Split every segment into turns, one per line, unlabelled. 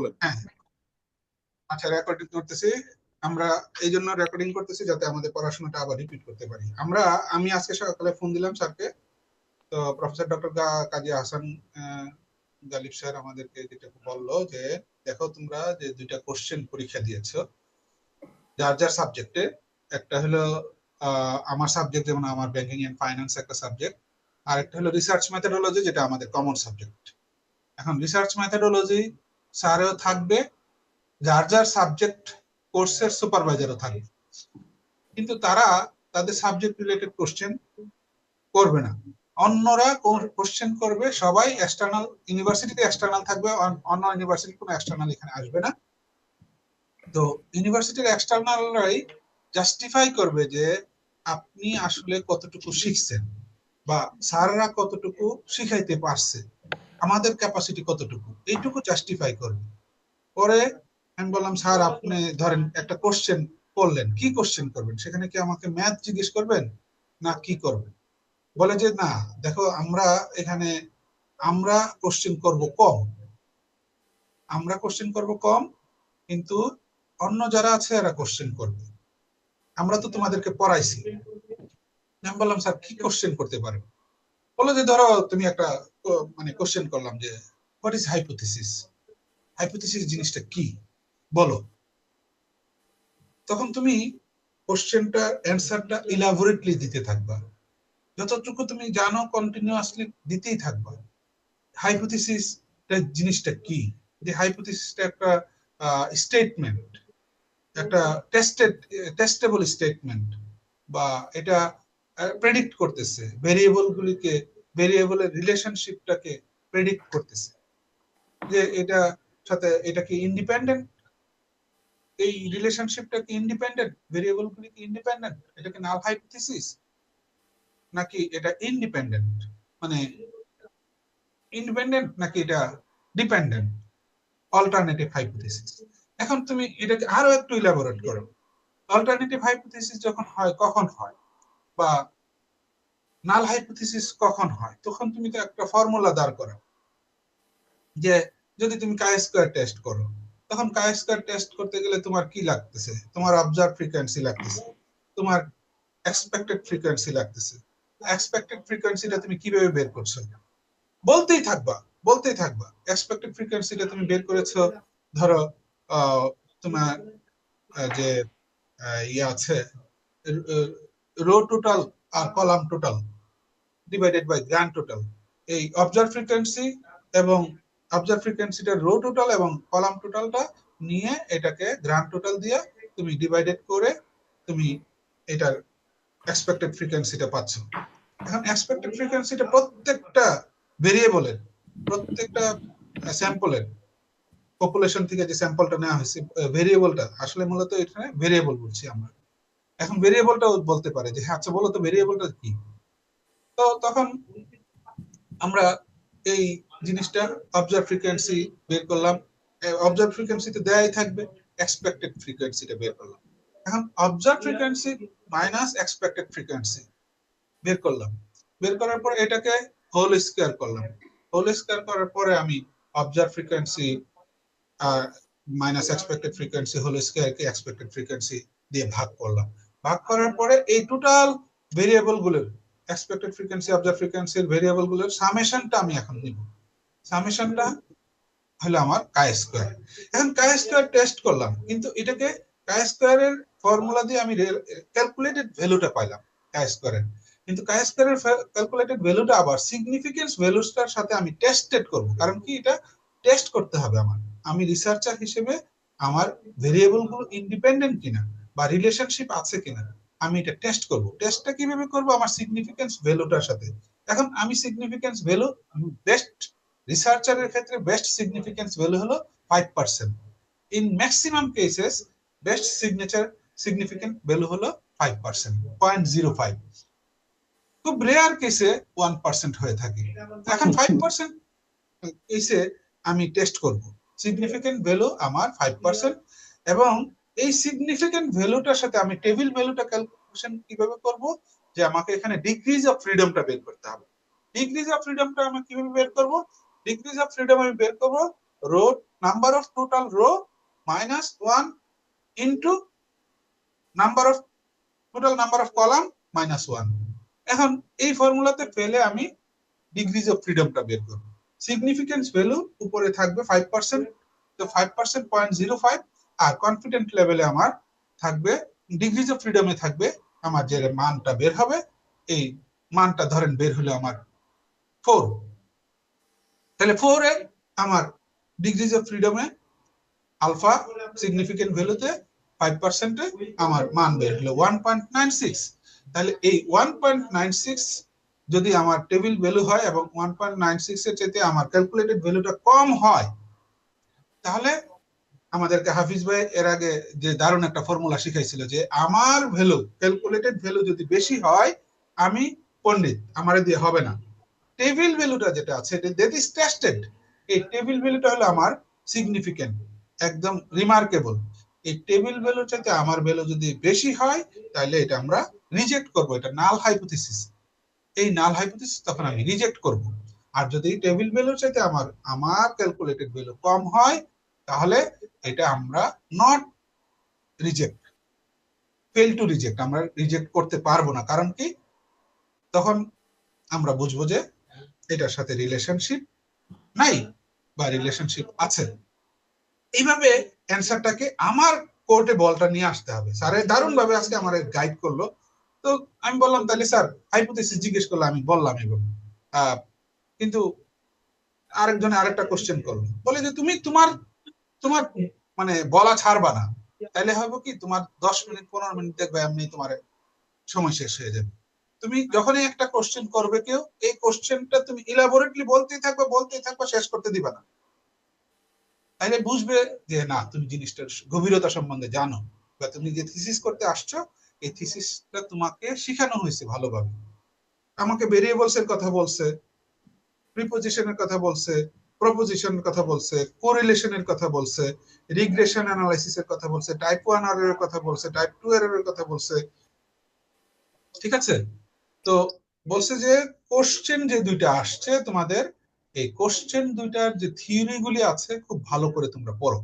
বলেন। হ্যাঁ, আচ্ছা, রেকর্ডিং করতেছি আমরা। এই জন্য রেকর্ডিং করতেছি যাতে আমাদের পড়াশোনাটা আবার রিপিট করতে পারি আমি আজকে সকালে ফোন দিলাম স্যারকে। তো প্রফেসর ডক্টর কাজী হাসান গালিব স্যার আমাদেরকে যেটা বললো যে দেখো, তোমরা যে দুইটা কোশ্চেন পরীক্ষা দিয়েছো যার যার সাবজেক্টে, একটা হলো আমার সাবজেক্ট, যেমন আমার ব্যাংকিং এন্ড ফাইন্যান্স একটা সাবজেক্ট, আর একটা হলো রিসার্চ মেথোডোলজি, যেটা আমাদের কমন সাবজেক্ট। এখন রিসার্চ মেথোডোলজি স্যারও থাকবে, যার যার সাবজেক্ট কোর্সের সুপারভাইজারও থাকবে, কিন্তু তারা তাদের সাবজেক্ট রিলেটেড কোশ্চেন করবে না। অন্যরা কোশ্চেন করবে, সবাই এক্সটার্নাল ইউনিভার্সিটিতে এক্সটার্নাল থাকবে, অন্য ইউনিভার্সিটির কোনো এক্সটার্নাল এখানে আসবে না। তো ইউনিভার্সিটির এক্সটার্নালরাই জাস্টিফাই করবে যে আপনি আসলে কতটুকু শিখছেন বা স্যাররা কতটুকু শিখাইতে পারছে, আমাদের ক্যাপাসিটি কতটুকু, এইটুকু জাস্টিফাই করবে। পরে আমি বললাম, স্যার আপনি ধরেন একটা কোশ্চেন করলেন, কি কোশ্চেন করবেন? সেখানে কি আমাকে ম্যাথ জিজ্ঞেস করবেন না কি করবেন? বলে যে না, দেখো এখানে আমরা কোশ্চেন করব কম, কিন্তু অন্য যারা আছে এরা কোশ্চেন করবে, আমরা তো তোমাদেরকে পড়াইছি। আমি বললাম, স্যার কি কোশ্চেন করতে পারেন? বলে যে ধরো তুমি একটা মানে কোশ্চেন করলাম যে হোয়াট ইজ হাইপোথিসিস, হাইপোথিসিস জিনিসটা কি বলো। তখন তুমি কোশ্চেনটা অ্যান্সারটা ইলাবোরেটলি দিতে থাকবা, যতটুকু তুমি জানো কন্টিনিউয়াসলি দিতেই থাকবা। হাইপোথিসিস জিনিসটা কি? যে হাইপোথিসিসটা একটা স্টেটমেন্ট, একটা টেস্টেবল স্টেটমেন্ট, বা এটা প্রেডিক্ট করতেছে ভেরিয়েবলের রিলেশনশিপটাকে প্রেডিক্ট করতেছে, যে এটা কি ইন্ডিপেন্ডেন্ট, এই রিলেশনশিপটা কি ইন্ডিপেন্ডেন্ট, ভেরিয়েবল গুলি কি ইন্ডিপেন্ডেন্ট, এটা কি নাল হাইপোথিসিস নাকি এটা ইন্ডিপেন্ডেন্ট, মানে ইন্ডিপেন্ডেন্ট নাকি এটা ডিপেন্ডেন্ট, অল্টারনেটিভ হাইপোথিসিস। এখন তুমি এটাকে আরো একটু ইলাবোরেট করো, অল্টারনেটিভ হাইপোথিসিস যখন হয় কখন হয়, বা নাল হাইপোথিসিস কখন হয়, তখন তুমি তো একটা ফর্মুলা দাঁড় করো যে যদি তুমি কাই স্কয়ার টেস্ট করো, তখন কাই স্কয়ার টেস্ট করতে গেলে তোমার কি লাগতেছে? তোমার অবজার্ভ ফ্রিকোয়েন্সি লাগতেছে, তোমার এক্সপেক্টেড ফ্রিকোয়েন্সি লাগতেছে। এক্সপেক্টেড ফ্রিকোয়েন্সিটা তুমি কিভাবে বের করছো? বলতেই থাকবা, বলতেই থাকবা। এক্সপেক্টেড ফ্রিকোয়েন্সিটা তুমি বের করেছো, ধরো তোমার যে ইয়ে আছে, রো টোটাল আর column total divided by grand total, এই অবজার্ভ ফ্রিকোয়েন্সি এবং অবজার্ভ ফ্রিকোয়েন্সিটার রো টোটাল এবং কলাম টোটালটা নিয়ে এটাকে গ্রান্ড টোটাল দিয়ে তুমি ডিভাইডেড করে তুমি এটার এক্সপেক্টেড ফ্রিকোয়েন্সিটা পাচ্ছ। এখন এক্সপেক্টেড ফ্রিকোয়েন্সিটা প্রত্যেকটা ভেরিয়েবলের, প্রত্যেকটা স্যাম্পলের, পপুলেশন থেকে যে স্যাম্পলটা নেওয়া হয়েছে, ভেরিয়েবলটা আসলে মূলত এখানে ভেরিয়েবল বলছি আমরা। এখন ভেরিয়েবলটা বলতে পারে যে হ্যাঁ আচ্ছা বলো তো ভেরিয়েবলটা কি। তো তখন আমরা এই জিনিসটা অবজার্ভ ফ্রিকোয়েন্সি বের করলাম, অবজার্ভ ফ্রিকোয়েন্সিতে দেয়াই থাকবে, এক্সপেক্টেড ফ্রিকোয়েন্সিটা বের করলাম। এখন observe frequency minus expected frequency বের করলাম, বের করার পর এটাকে হোল স্কয়ার করলাম, হোল স্কয়ার করার পরে আমি অবজার্ভ ফ্রিকোয়েন্সি আর মাইনাস এক্সপেক্টেড ফ্রিকোয়েন্সি হোল স্কয়ারকে এক্সপেক্টেড ফ্রিকোয়েন্সি দিয়ে ভাগ করলাম। ভাগ করার পরে এই টোটাল ভেরিয়েবল গুলোর এক্সপেক্টেড ফ্রিকোয়েন্সি অবজার্ভ ফ্রিকোয়েন্সির ভেরিয়েবল গুলোর সামেশনটা আমি এখন নিব। সামেশনটা হলো আমার কাই স্কয়ার। এখন কাই স্কয়ার টেস্ট করলাম, কিন্তু এটাকে কাই স্কয়ারের ফর্মুলা দিয়ে আমি ক্যালকুলেটেড ভ্যালুটা পাইলাম কাই স্কয়ারের, কিন্তু কাই স্কয়ারের ক্যালকুলেটেড ভ্যালুটা আবার সিগনিফিকেন্স ভ্যালুটার সাথে আমি টেস্টেড করব, কারণ কি এটা টেস্ট করতে হবে আমার, আমি রিসার্চার হিসেবে আমার ভেরিয়েবল গুলো ইন্ডিপেন্ডেন্ট কিনা বা রিলেশনশিপ আছে কিনা আমি এটা টেস্ট করব। টেস্টটা কিভাবে করব? আমার সিগনিফিকেন্স ভ্যালুটার সাথে। এখন আমি সিগনিফিকেন্স ভ্যালু বেস্ট রিসার্চারের ক্ষেত্রে বেস্ট সিগনিফিকেন্স ভ্যালু হলো 5%। In maximum cases best significant value হলো 5%, 0.05। খুব রেয়ার কেসে 1% হয়ে থাকে। এখন 5% কেসে আমি টেস্ট করব, সিগনিফিকেন্ট ভ্যালু আমার 5%, এবং এই সিগনিফিকেন্ট ভ্যালুটার সাথে আমি টেবিল ভ্যালুটা ক্যালকুলেশন কিভাবে করব, যে আমাকে এখানে ডিগ্রিজ অফ ফ্রিডমটা বের করতে হবে। ডিগ্রিজ অফ ফ্রিডমটা আমি কিভাবে বের করব? ডিগ্রিজ অফ ফ্রিডম আমি বের করব row number of total row minus 1 into total number of column minus 1। এখন এই ফর্মুলাতে ফেলে আমি ডিগ্রিজ অফ ফ্রিডমটা বের করব। সিগনিফিকেন্স ভ্যালু উপরে থাকবে 5%, তো 5% 0.05, আর কনফিডেন্ট লেভেলে আমার থাকবে, ডিগ্রিজ অফ ফ্রিডমে থাকবে আমার যে মানটা বের হবে, এই মানটা ধরেন বের হলো আমার 4। তাহলে 4 এ আমার ডিগ্রিজ অফ ফ্রিডমে আলফা সিগনিফিকেন্ট ভ্যালুতে 5%-এ আমার মান বের হলো 1.96। তাহলে এই 1.96 যদি আমার টেবিল ভ্যালু হয় এবং 1.96 এর চাইতে আমার ক্যালকুলেটেড ভ্যালুটা কম হয়, তাহলে আমাদেরকে হাফিজ ভাই এর আগে যে দারুণ একটা ফর্মুলা শিখাইছিল যে আমার ভ্যালু, ক্যালকুলেটেড ভ্যালু যদি বেশি হয় আমি পণ্ডিত, আমারে দিয়ে হবে না। টেবিল ভ্যালুটা যেটা আছে দ্যাট ইজ টেস্টেড, এই টেবিল ভ্যালুটা হলো আমার সিগনিফিকেন্ট, একদম রিমার্কেবল। এই টেবিল ভ্যালুর চাইতে আমার ভ্যালু যদি বেশি হয় তাহলে এটা আমরা রিজেক্ট করব, এটা নাল হাইপোথিসিস। এই নাল হাইপোথিসিস তখন আমি রিজেক্ট করব। আর যদি টেবিল ভ্যালুর চাইতে আমার আমার ক্যালকুলেটেড ভ্যালু কম হয় তাহলে এটা আমরা not reject, fail to reject, আমরা রিজেক্ট করতে পারবো না। কারণ কি, তখন আমরা বুঝবো যে এটার সাথে রিলেশনশিপ নাই বা রিলেশনশিপ আছে। এইভাবে অ্যান্সারটাকে আমার কোর্টে বলটা নিয়ে আসতে হবে। স্যার দারুণ ভাবে আজকে আমার গাইড করলো। তো আমি বললাম তাহলে স্যার হাইপোথিসিস জিজ্ঞেস করলে আমি বললাম এবং কিন্তু আরেকজনে আরেকটা কোশ্চেন করলো, বলে যে তুমি তোমার তোমার মানে বলা ছাড়বা না, তাইলে হবে কি তোমার 10 মিনিট 15 মিনিট দেখবে এমনি তোমার সময় শেষ হয়ে যাবে। তুমি যখনই একটা কোশ্চেন করবে কেউ, এই কোশ্চেনটা তুমি ইলাবোরেটলি বলতেই থাকবে, শেষ করতে দিবা না। তাইলে বুঝবে যে না তুমি জিনিসটার গভীরতা সম্বন্ধে জানো, বা তুমি যে থিসিস করতে আসছো এই থিসিসটা তোমাকে শিখানো হয়েছে ভালোভাবে। আমাকে ভেরিয়েবলস এর কথা বলছে, প্রিপোজিশনের কথা বলছে, প্রপোজিশনের কথা বলছে, কোরিলেশনের কথা বলছে, রিগ্রেশন অ্যানালাইসিসের কথা বলছে, টাইপ 1 এররের কথা বলছে, টাইপ 2 এররের কথা বলছে। ঠিক আছে? তো বলছে যে কোশ্চেন যে দুইটা আসছে তোমাদের, এই কোশ্চেন দুইটার যে থিওরি গুলি আছে খুব ভালো করে তোমরা পড়ো,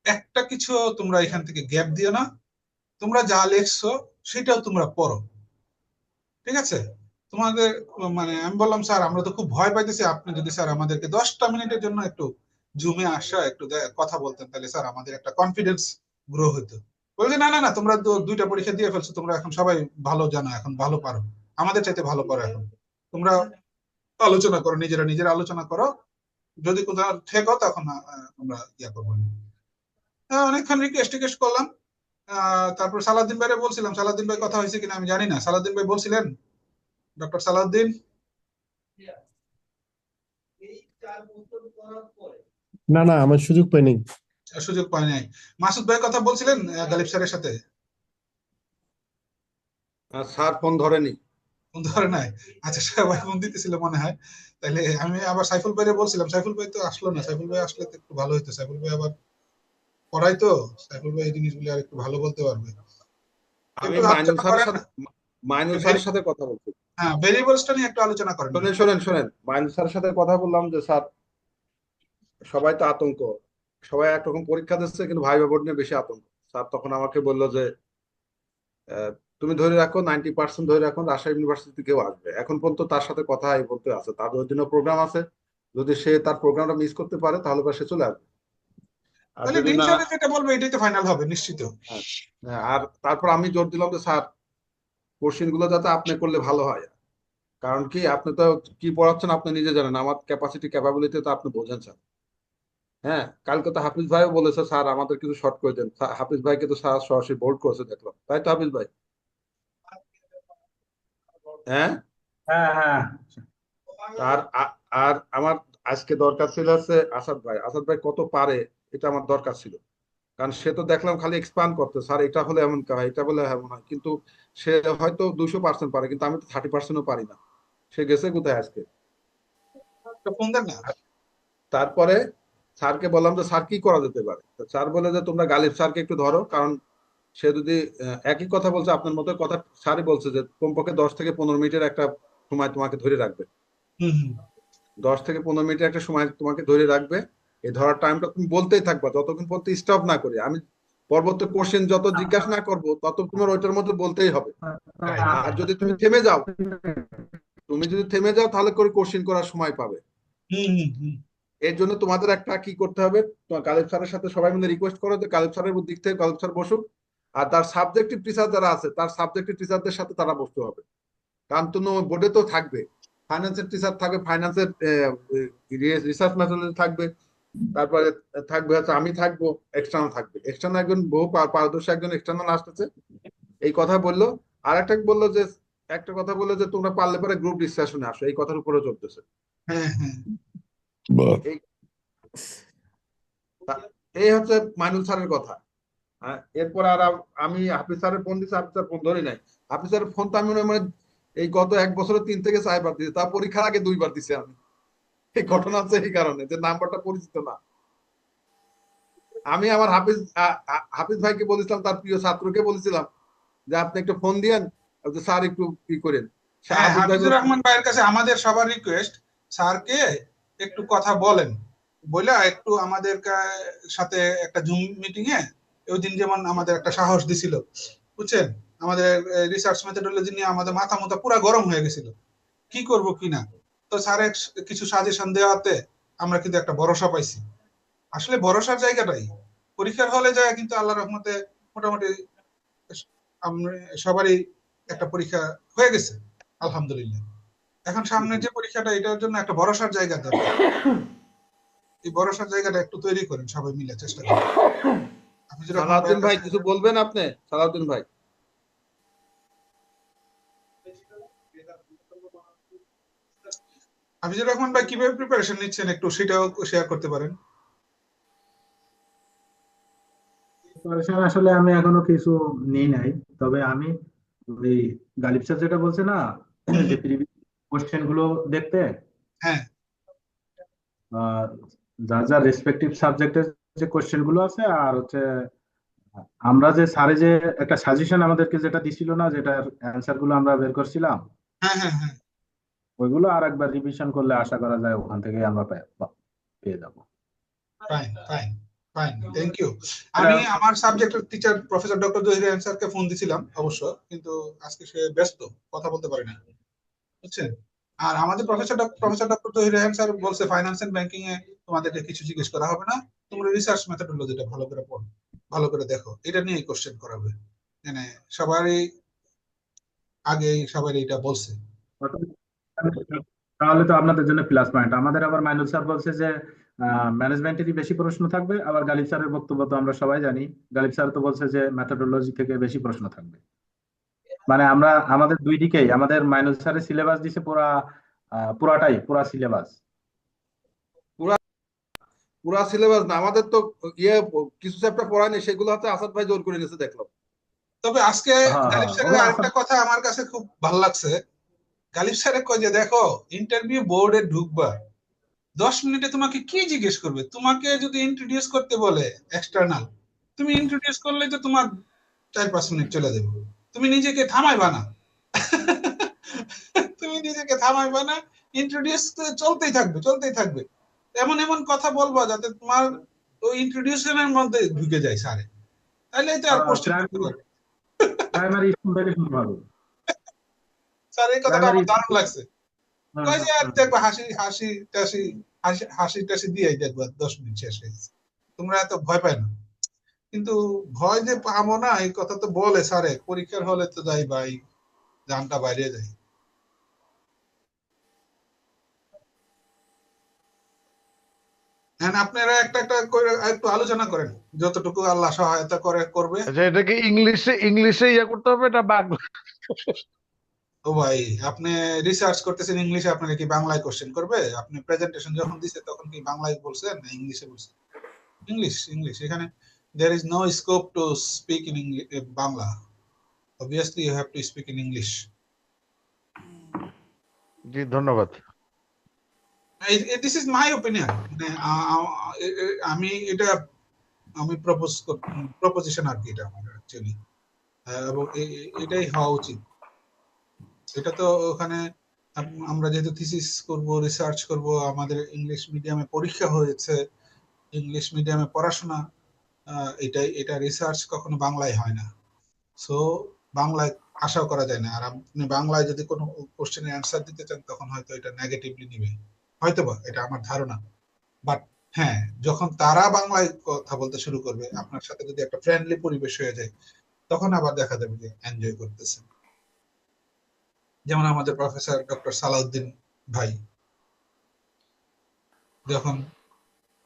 একটা কিছু তোমরা এখান থেকে গ্যাপ দিও না, তোমরা যা লেখছো সেটাও তোমরা পড়ো। ঠিক আছে? তোমাদের মানে আমি বললাম স্যার আমরা তো খুব ভয় পাইতেছি, আপনি যদি স্যার আমাদেরকে 10টা মিনিটের জন্য একটু জুমে আসা একটু কথা বলতেন তাহলে স্যার আমাদের একটা কনফিডেন্স গ্রো হতো। বলছে না না না, তোমরা তো 2টা পরীক্ষা দিয়ে ফেলছো, তোমরা এখন সবাই ভালো জানো, এখন ভালো পারো, আমাদের চাইতে ভালো পারো। এখন তোমরা আলোচনা করো, নিজেরা নিজেরা আলোচনা করো, যদি কোথাও ঠেকো তখন আমরা ইয়া করবো। অনেকক্ষণ রিকোয়েস্ট টিকেস্ট করলাম। তারপর সালাউদ্দিন ভাইরে বলছিলাম, সালাউদ্দিন ভাই কথা হয়েছে কিনা আমি জানি না। সালাউদ্দিন ভাই বলছিলেন, ডক্টর সালাউদ্দিন?
না না, আমার সুযোগ পাইনি।
সুযোগ পাই নাই। মাসুদ ভাই কথা বলছিলেন গালিব স্যারের সাথে?
স্যার ফোন ধরেনি।
ফোন ধরে নাই? আচ্ছা, সবাই ফোন দিতেছিল মনে হয়। তাহলে আমি আবার সাইফুল ভাইরে বলছিলাম, সাইফুল ভাই তো আসলো না। সাইফুল ভাই আসলে তো একটু ভালো হইতো, সাইফুল ভাই আবার পড়াই তো, সাইফুল ভাই এই জিনিসগুলো আর একটু ভালো বলতে পারবে।
আমি
একটু
মাইনুল
আলোচনা
স্যারের
করেন।
সাথে মাইনুল স্যারের সাথে কথা বলছি।
হ্যাঁ, ভেরিয়েবলসটা নিয়ে একটু আলোচনা করেন।
শোনেন মাইনুল স্যারের সাথে কথা বললাম যে স্যার সবাই তো আতঙ্ক, সবাই একরকম পরীক্ষা দিচ্ছে কিন্তু ভাইবা বোর্ড নিয়ে বেশি আতঙ্ক। স্যার তখন আমাকে বললো যে তুমি ধরে রাখো 90% ধরে রাখো রাজশাহী ইউনিভার্সিটি কেউ আসবে। এখন পর্যন্ত তার সাথে কথা এই বলতে আছে, তার ওই দিনও প্রোগ্রাম আছে, যদি সে তার প্রোগ্রামটা মিস করতে পারে তাহলে সে চলে আসবে। আর
তাহলে
যদি
ডিন
না,
স্যার যেটা বলবে এটাই তো ফাইনাল হবে নিশ্চিত।
আর তারপর আমি জোর দিলাম যে স্যার কোশ্চেন গুলো যাতে আপনি করলে ভালো হয়। কারণ কি আপনি তো কি পড়াচ্ছেন আপনি নিজে জানেন, আমার ক্যাপাসিটি ক্যাপাবিলিটি তো আপনি বোঝেন স্যার। হ্যাঁ, কালকে তো হাফিজ ভাইও বলেছে স্যার আমাদের কিছু শর্ট করে দেন। হাফিজ ভাইকে তো স্যার সরাসরি বোল্ড করেছে দেখলাম, তাই তো হাফিজ ভাই? হ্যাঁ।
হ্যাঁ হ্যাঁ।
আর আর আমার আজকে দরকার ছিল হচ্ছে আসাদ ভাই। আসাদ ভাই কত পারে এটা আমার দরকার ছিল, কারণ সে তো দেখলাম খালি এক্সপান্ড করতে, স্যার এটা হলে এমন হয়, এটা বলে এমন হয়, কিন্তু সে হয়তো 200% পারে, কিন্তু আমি তো 30%ও পারি না। সে গেছে কোথায় আজকে?
ফোন দেন না।
তারপরে স্যারকে বললাম যে স্যার কি করা যেতে পারে, তো স্যার বলে যে তোমরা গালিব স্যারকে একটু ধরো, কারণ সে যদি একই কথা বলছে আপনার মতো কথা, স্যারই বলছে যে কমপক্ষে 10 থেকে 15 মিনিটের একটা সময় তোমাকে ধরে রাখবে।
হুম হুম।
10 থেকে 15 মিনিটের একটা সময় তোমাকে ধরে রাখবে। এই ধরার টাইমটা তুমি বলতেই থাকবা যতক্ষণ পর্যন্ত স্টপ না করি। আমি পরবর্তী কোশ্চেন যত জিজ্ঞাসা না করবো তত তোমার ওইটার মধ্যে বলতেই হবে।
রাইট।
আর যদি তুমি থেমে যাও, তাহলে করে কোশ্চেন করার সময় পাবে।
হুম হুম হুম।
এর জন্য তোমাদের একটা কি করতে হবে, তোমার কালেব স্যারের সাথে সবাই মিলে রিকোয়েস্ট করো যে কালেব স্যারের দিক থেকে কালেব স্যার বসুক, আর তার সাবজেক্টিভ টিচার যারা আছে তার সাবজেক্টিভ টিচারদের সাথে তারা বসতে হবে। কারণ তুমি বোর্ডে তো থাকবে, ফাইন্যান্সের টিচার থাকবে, ফাইন্যান্সের রিসার্চ ম্যাটেরিয়াল থাকবে, তারপরে থাকবে হচ্ছে আমি থাকবো, এক্সটার্নাল থাকবে। এক্সটার্নাল একজন বহু পারদর্শী একজন এক্সটার্নাল আসতেছে, এই কথা বললো। আর একটা কথা বললো যে তোমরা পারলে পরে গ্রুপ ডিসকাশনে আসো, এই কথার উপরে চলতেছে।
হ্যাঁ হ্যাঁ।
এই এই হচ্ছে মাইনুল স্যারের কথা। হ্যাঁ, এরপর আর আমি হাফিজ স্যারের ফোন দিচ্ছি, হাফিজ স্যার ফোন ধরি নাই। হাফিজ স্যারের ফোন তো আমি মানে এই গত 1 বছরে 3 থেকে 4 বার দিয়েছি, তার পরীক্ষার আগে 2 বার দিছি আমি। এই ঘটনা হচ্ছে এই কারণে যে নাম্বারটা পরিচিত না। আমি আমার হাফিজ ভাইকে বলেছিলাম, তার প্রিয় ছাত্রকে বলেছিলাম যে আপনি একটু ফোন দিয়েন, স্যার একটু কি করেন।
হ্যাঁ,
হাফিজ ভাই
হাফিজুর রহমান ভাইয়ের কাছে আমাদের সবার রিকোয়েস্ট, স্যারকে একটু কথা বলেন, বলে একটু আমাদের সাথে একটা জুম মিটিং এ, ওই দিন যেমন আমাদের একটা সাহস দিছিল, বুঝছেন, আমাদের রিসার্চ মেথোডোলজি নিয়ে আমাদের মাথা মুথা পুরো গরম হয়ে গেছিল, কি করব কি না। তো স্যারের কিছু সাজেশন দেওয়াতে আমরা কিন্তু একটা ভরসা পাইছি। আসলে ভরসার জায়গাটাই পরীক্ষার হলে যায়, কিন্তু আল্লাহ রহমতে মোটামুটি আমরা সবারই একটা পরীক্ষা হয়ে গেছে আলহামদুলিল্লাহ। এখন সামনের যে পরীক্ষাটা, এটার জন্য একটা ভরসার জায়গা দরকার। এই ভরসার জায়গাটা একটু তৈরি করেন, সবাই মিলে চেষ্টা করেন। হাফিজুর রহমান
সালাউদ্দিন
ভাইয়ের
ভাই
কাছে।
কিছু বলবেন আপনি? সালাউদ্দিন ভাই
হাফিজুর রহমান ভাই কিভাবে প্রিপারেশন নিচ্ছেন, একটু সেটাও শেয়ার করতে পারেন।
প্রিপারেশন আসলে আমি এখনো কিছু নেই নাই। তবে আমি ওই গালিব স্যার যেটা বলছে না,
হুম,
যে
হুম।
প্রিভিয়াস কোশ্চেন গুলো দেখতে,
হ্যাঁ
আহ, যার যার রেসপেক্টিভ সাবজেক্টের যে কোশ্চেন গুলো আছে, আর হচ্ছে আমরা যে স্যারে যে একটা সাজেশন আমাদেরকে যেটা দিছিল না, যেটার অ্যান্সার গুলো আমরা বের করছিলাম,
হ্যাঁ হ্যাঁ হ্যাঁ।
ওইগুলো আর একবার রিভিশন করলে আশা করা যায় ওখান থেকে আমরা পেয়ে যাবো।
Fine fine fine, thank you.
এটা
আমি আমার সাবজেক্টের টিচার প্রফেসর ডক্টর জহির স্যারকে ফোন দিছিলাম অবশ্য, কিন্তু আজকে সে ব্যস্ত, কথা বলতে পারে না, বুঝছেন। আর আমাদের প্রফেসর ডক্টর তহির রেহান স্যার বলছে ফাইন্যান্স এন্ড ব্যাংকিং এ তোমাদেরকে কিছু জিজ্ঞেস করা হবে না, তোমরা রিসার্চ মেথডোলজিটা ভালো করে পড়ো, ভালো করে দেখো, এটা নিয়ে কোশ্চেন করাবে। মানে সবারই আগে সবাই এটা বলছে।
তাহলে তো আপনাদের জন্য প্লাস পয়েন্ট। আমাদের আবার মাইনুল স্যার বলছে যে ম্যানেজমেন্টেরই বেশি প্রশ্ন থাকবে, আবার গালিব স্যারের বক্তব্য তো আমরা সবাই জানি। গালিব স্যার তো বলছে যে মেথোডোলজি থেকে বেশি প্রশ্ন থাকবে। মানে আমরা আমাদের দুই দিকেই, আমাদের মাইনুল স্যারের সিলেবাস দিছে পুরা সিলেবাস।
পুরা পুরা সিলেবাস না, আমাদের তো ইয়ে কিছু চ্যাপ্টার পড়ায়নি, সেগুলো হচ্ছে আসাদ ভাই জোর করে নিয়েছে দেখলাম।
তবে আজকে
হ্যাঁ
গালিব
হ্যাঁ,
স্যারের
ওগুলো
আরেকটা কথা আমার কাছে খুব ভালো লাগছে। গালিব স্যারে কয় যে দেখো, ইন্টারভিউ বোর্ডে ঢুকবা, 10 মিনিটে তোমাকে কি জিজ্ঞেস করবে, তোমাকে যদি ইন্ট্রোডিউস করতে বলে এক্সটার্নাল, তুমি ইন্ট্রোডিউস করলে তো তোমার 4-5 মিনিট চলে যাবে, তুমি নিজেকে থামাইবা না। তুমি নিজেকে থামাইবা না, ইন্ট্রোডিউস চলতেই থাকবে চলতেই থাকবে, এমন এমন কথা বলবা যাতে তোমার ওই ইন্ট্রোডিউশনের মধ্যে ঢুকে যায় স্যারে, তাহলে তো আর কোশ্চেন করতে পারবে।
প্রাইমারি স্কুল থেকে শুরু হবে।
স্যার এই কথাটা
প্রাইমারি
আমার দারুণ লাগছে। কই যে আর দেখবা হাসি হাসি টাসি, হাসি টাসি দিয়ে দেখবা 10 মিনিট শেষ হয়ে গেছে, তোমরা এত ভয় পাই না। কিন্তু ভয় যে পাবো না এই কথা তো বলে স্যারে, পরীক্ষার হলে তো যাই ভাই, জানটা বাইরে যায়। হ্যাঁ, আপনারা একটা একটা করে একটু আলোচনা করেন, যতটুকু আল্লাহ সহায়তা করবে।
আচ্ছা, এটা কি ইংলিশে ইয়ে করতে হবে এটা বাংলা?
ও ভাই, আপনি রিসার্চ করতেছেন ইংলিশে, আপনাকে কি বাংলায় কোশ্চেন করবে? আপনি প্রেজেন্টেশন যখন দিছে তখন কি বাংলায় বলছেন না ইংলিশে বলছেন? ইংলিশ ইংলিশ, এখানে there is no scope to speak in English, Bangla, obviously you have to speak in English.
জি, ধন্যবাদ।
This is my opinion, মানে আমি এটা আমি প্রপোজিশন আর কি, এটা আমার অ্যাকচুয়ালি, এবং এটাই হওয়া উচিত। এটা তো ওখানে আমরা যেহেতু থিসিস করব, রিসার্চ করব, আমাদের ইংলিশ মিডিয়ামে পরীক্ষা হয়েছে, ইংলিশ মিডিয়ামে পড়াশোনা, এটা রিসার্চ কখনো বাংলায় হয় না। সো বাংলায় আশাও করা যায় না। আর আপনি বাংলায় যদি কোনো কোশ্চেনের অ্যান্সার দিতে চান তখন হয়তো এটা নেগেটিভলি নিবে, হয়তোবা, এটা আমার ধারণা। বাট হ্যাঁ, যখন তারা বাংলায় কথা বলতে শুরু করবে, আপনার সাথে যদি একটা ফ্রেন্ডলি পরিবেশ হয়ে যায়, তখন আবার দেখা যাবে যে এনজয় করতেছেন। যেমন আমাদের প্রফেসর ডক্টর সালাউদ্দিন ভাই যখন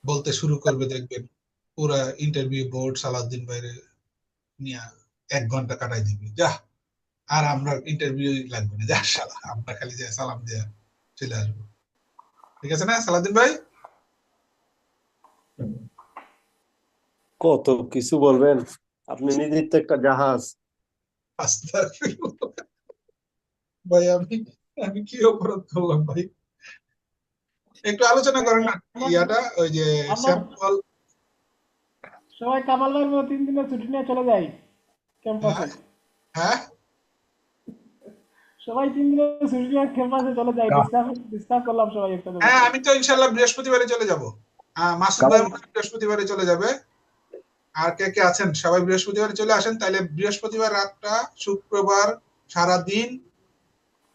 বলতে শুরু করবে, দেখবেন পুরা ইন্টারভিউ বোর্ড সালাউদ্দিন ভাইরে নিয়ে 1 ঘন্টা কাটাই দিবে, যা আর আমরা ইন্টারভিউ লাগবে না, যা শালা, আমরা খালি যে সালাম দিয়ে চলে আসবো। ঠিক আছে না সালাউদ্দিন ভাই?
কত কিছু বলবেন, আপনি নিজের তো একটা জাহাজ।
আস্তাগফিরুল্লাহ। ভাই আমি আমি কি অপরাধ করলাম ভাই? একটু আলোচনা করেন না ইয়াটা, ওই যে
আমরা
স্যাম্পল।
সবাই কামাল ভাইয়ের মতো 3 দিনের ছুটি নিয়ে চলে যাই ক্যাম্পাসে।
হ্যাঁ,
সবাই 3 দিনের ছুটি নিয়ে ক্যাম্পাসে চলে যাই। ডিস্টার্ব করলাম সবাই একসাথে
হ্যাঁ,
বসে।
আমি তো ইনশাল্লাহ বৃহস্পতিবারে চলে যাব। মাসুদ ভাই মনে হয় বৃহস্পতিবারে চলে যাবে। আর কে কে আছেন সবাই বৃহস্পতিবারে চলে আসেন, তাইলে বৃহস্পতিবার রাতটা, শুক্রবার সারা দিন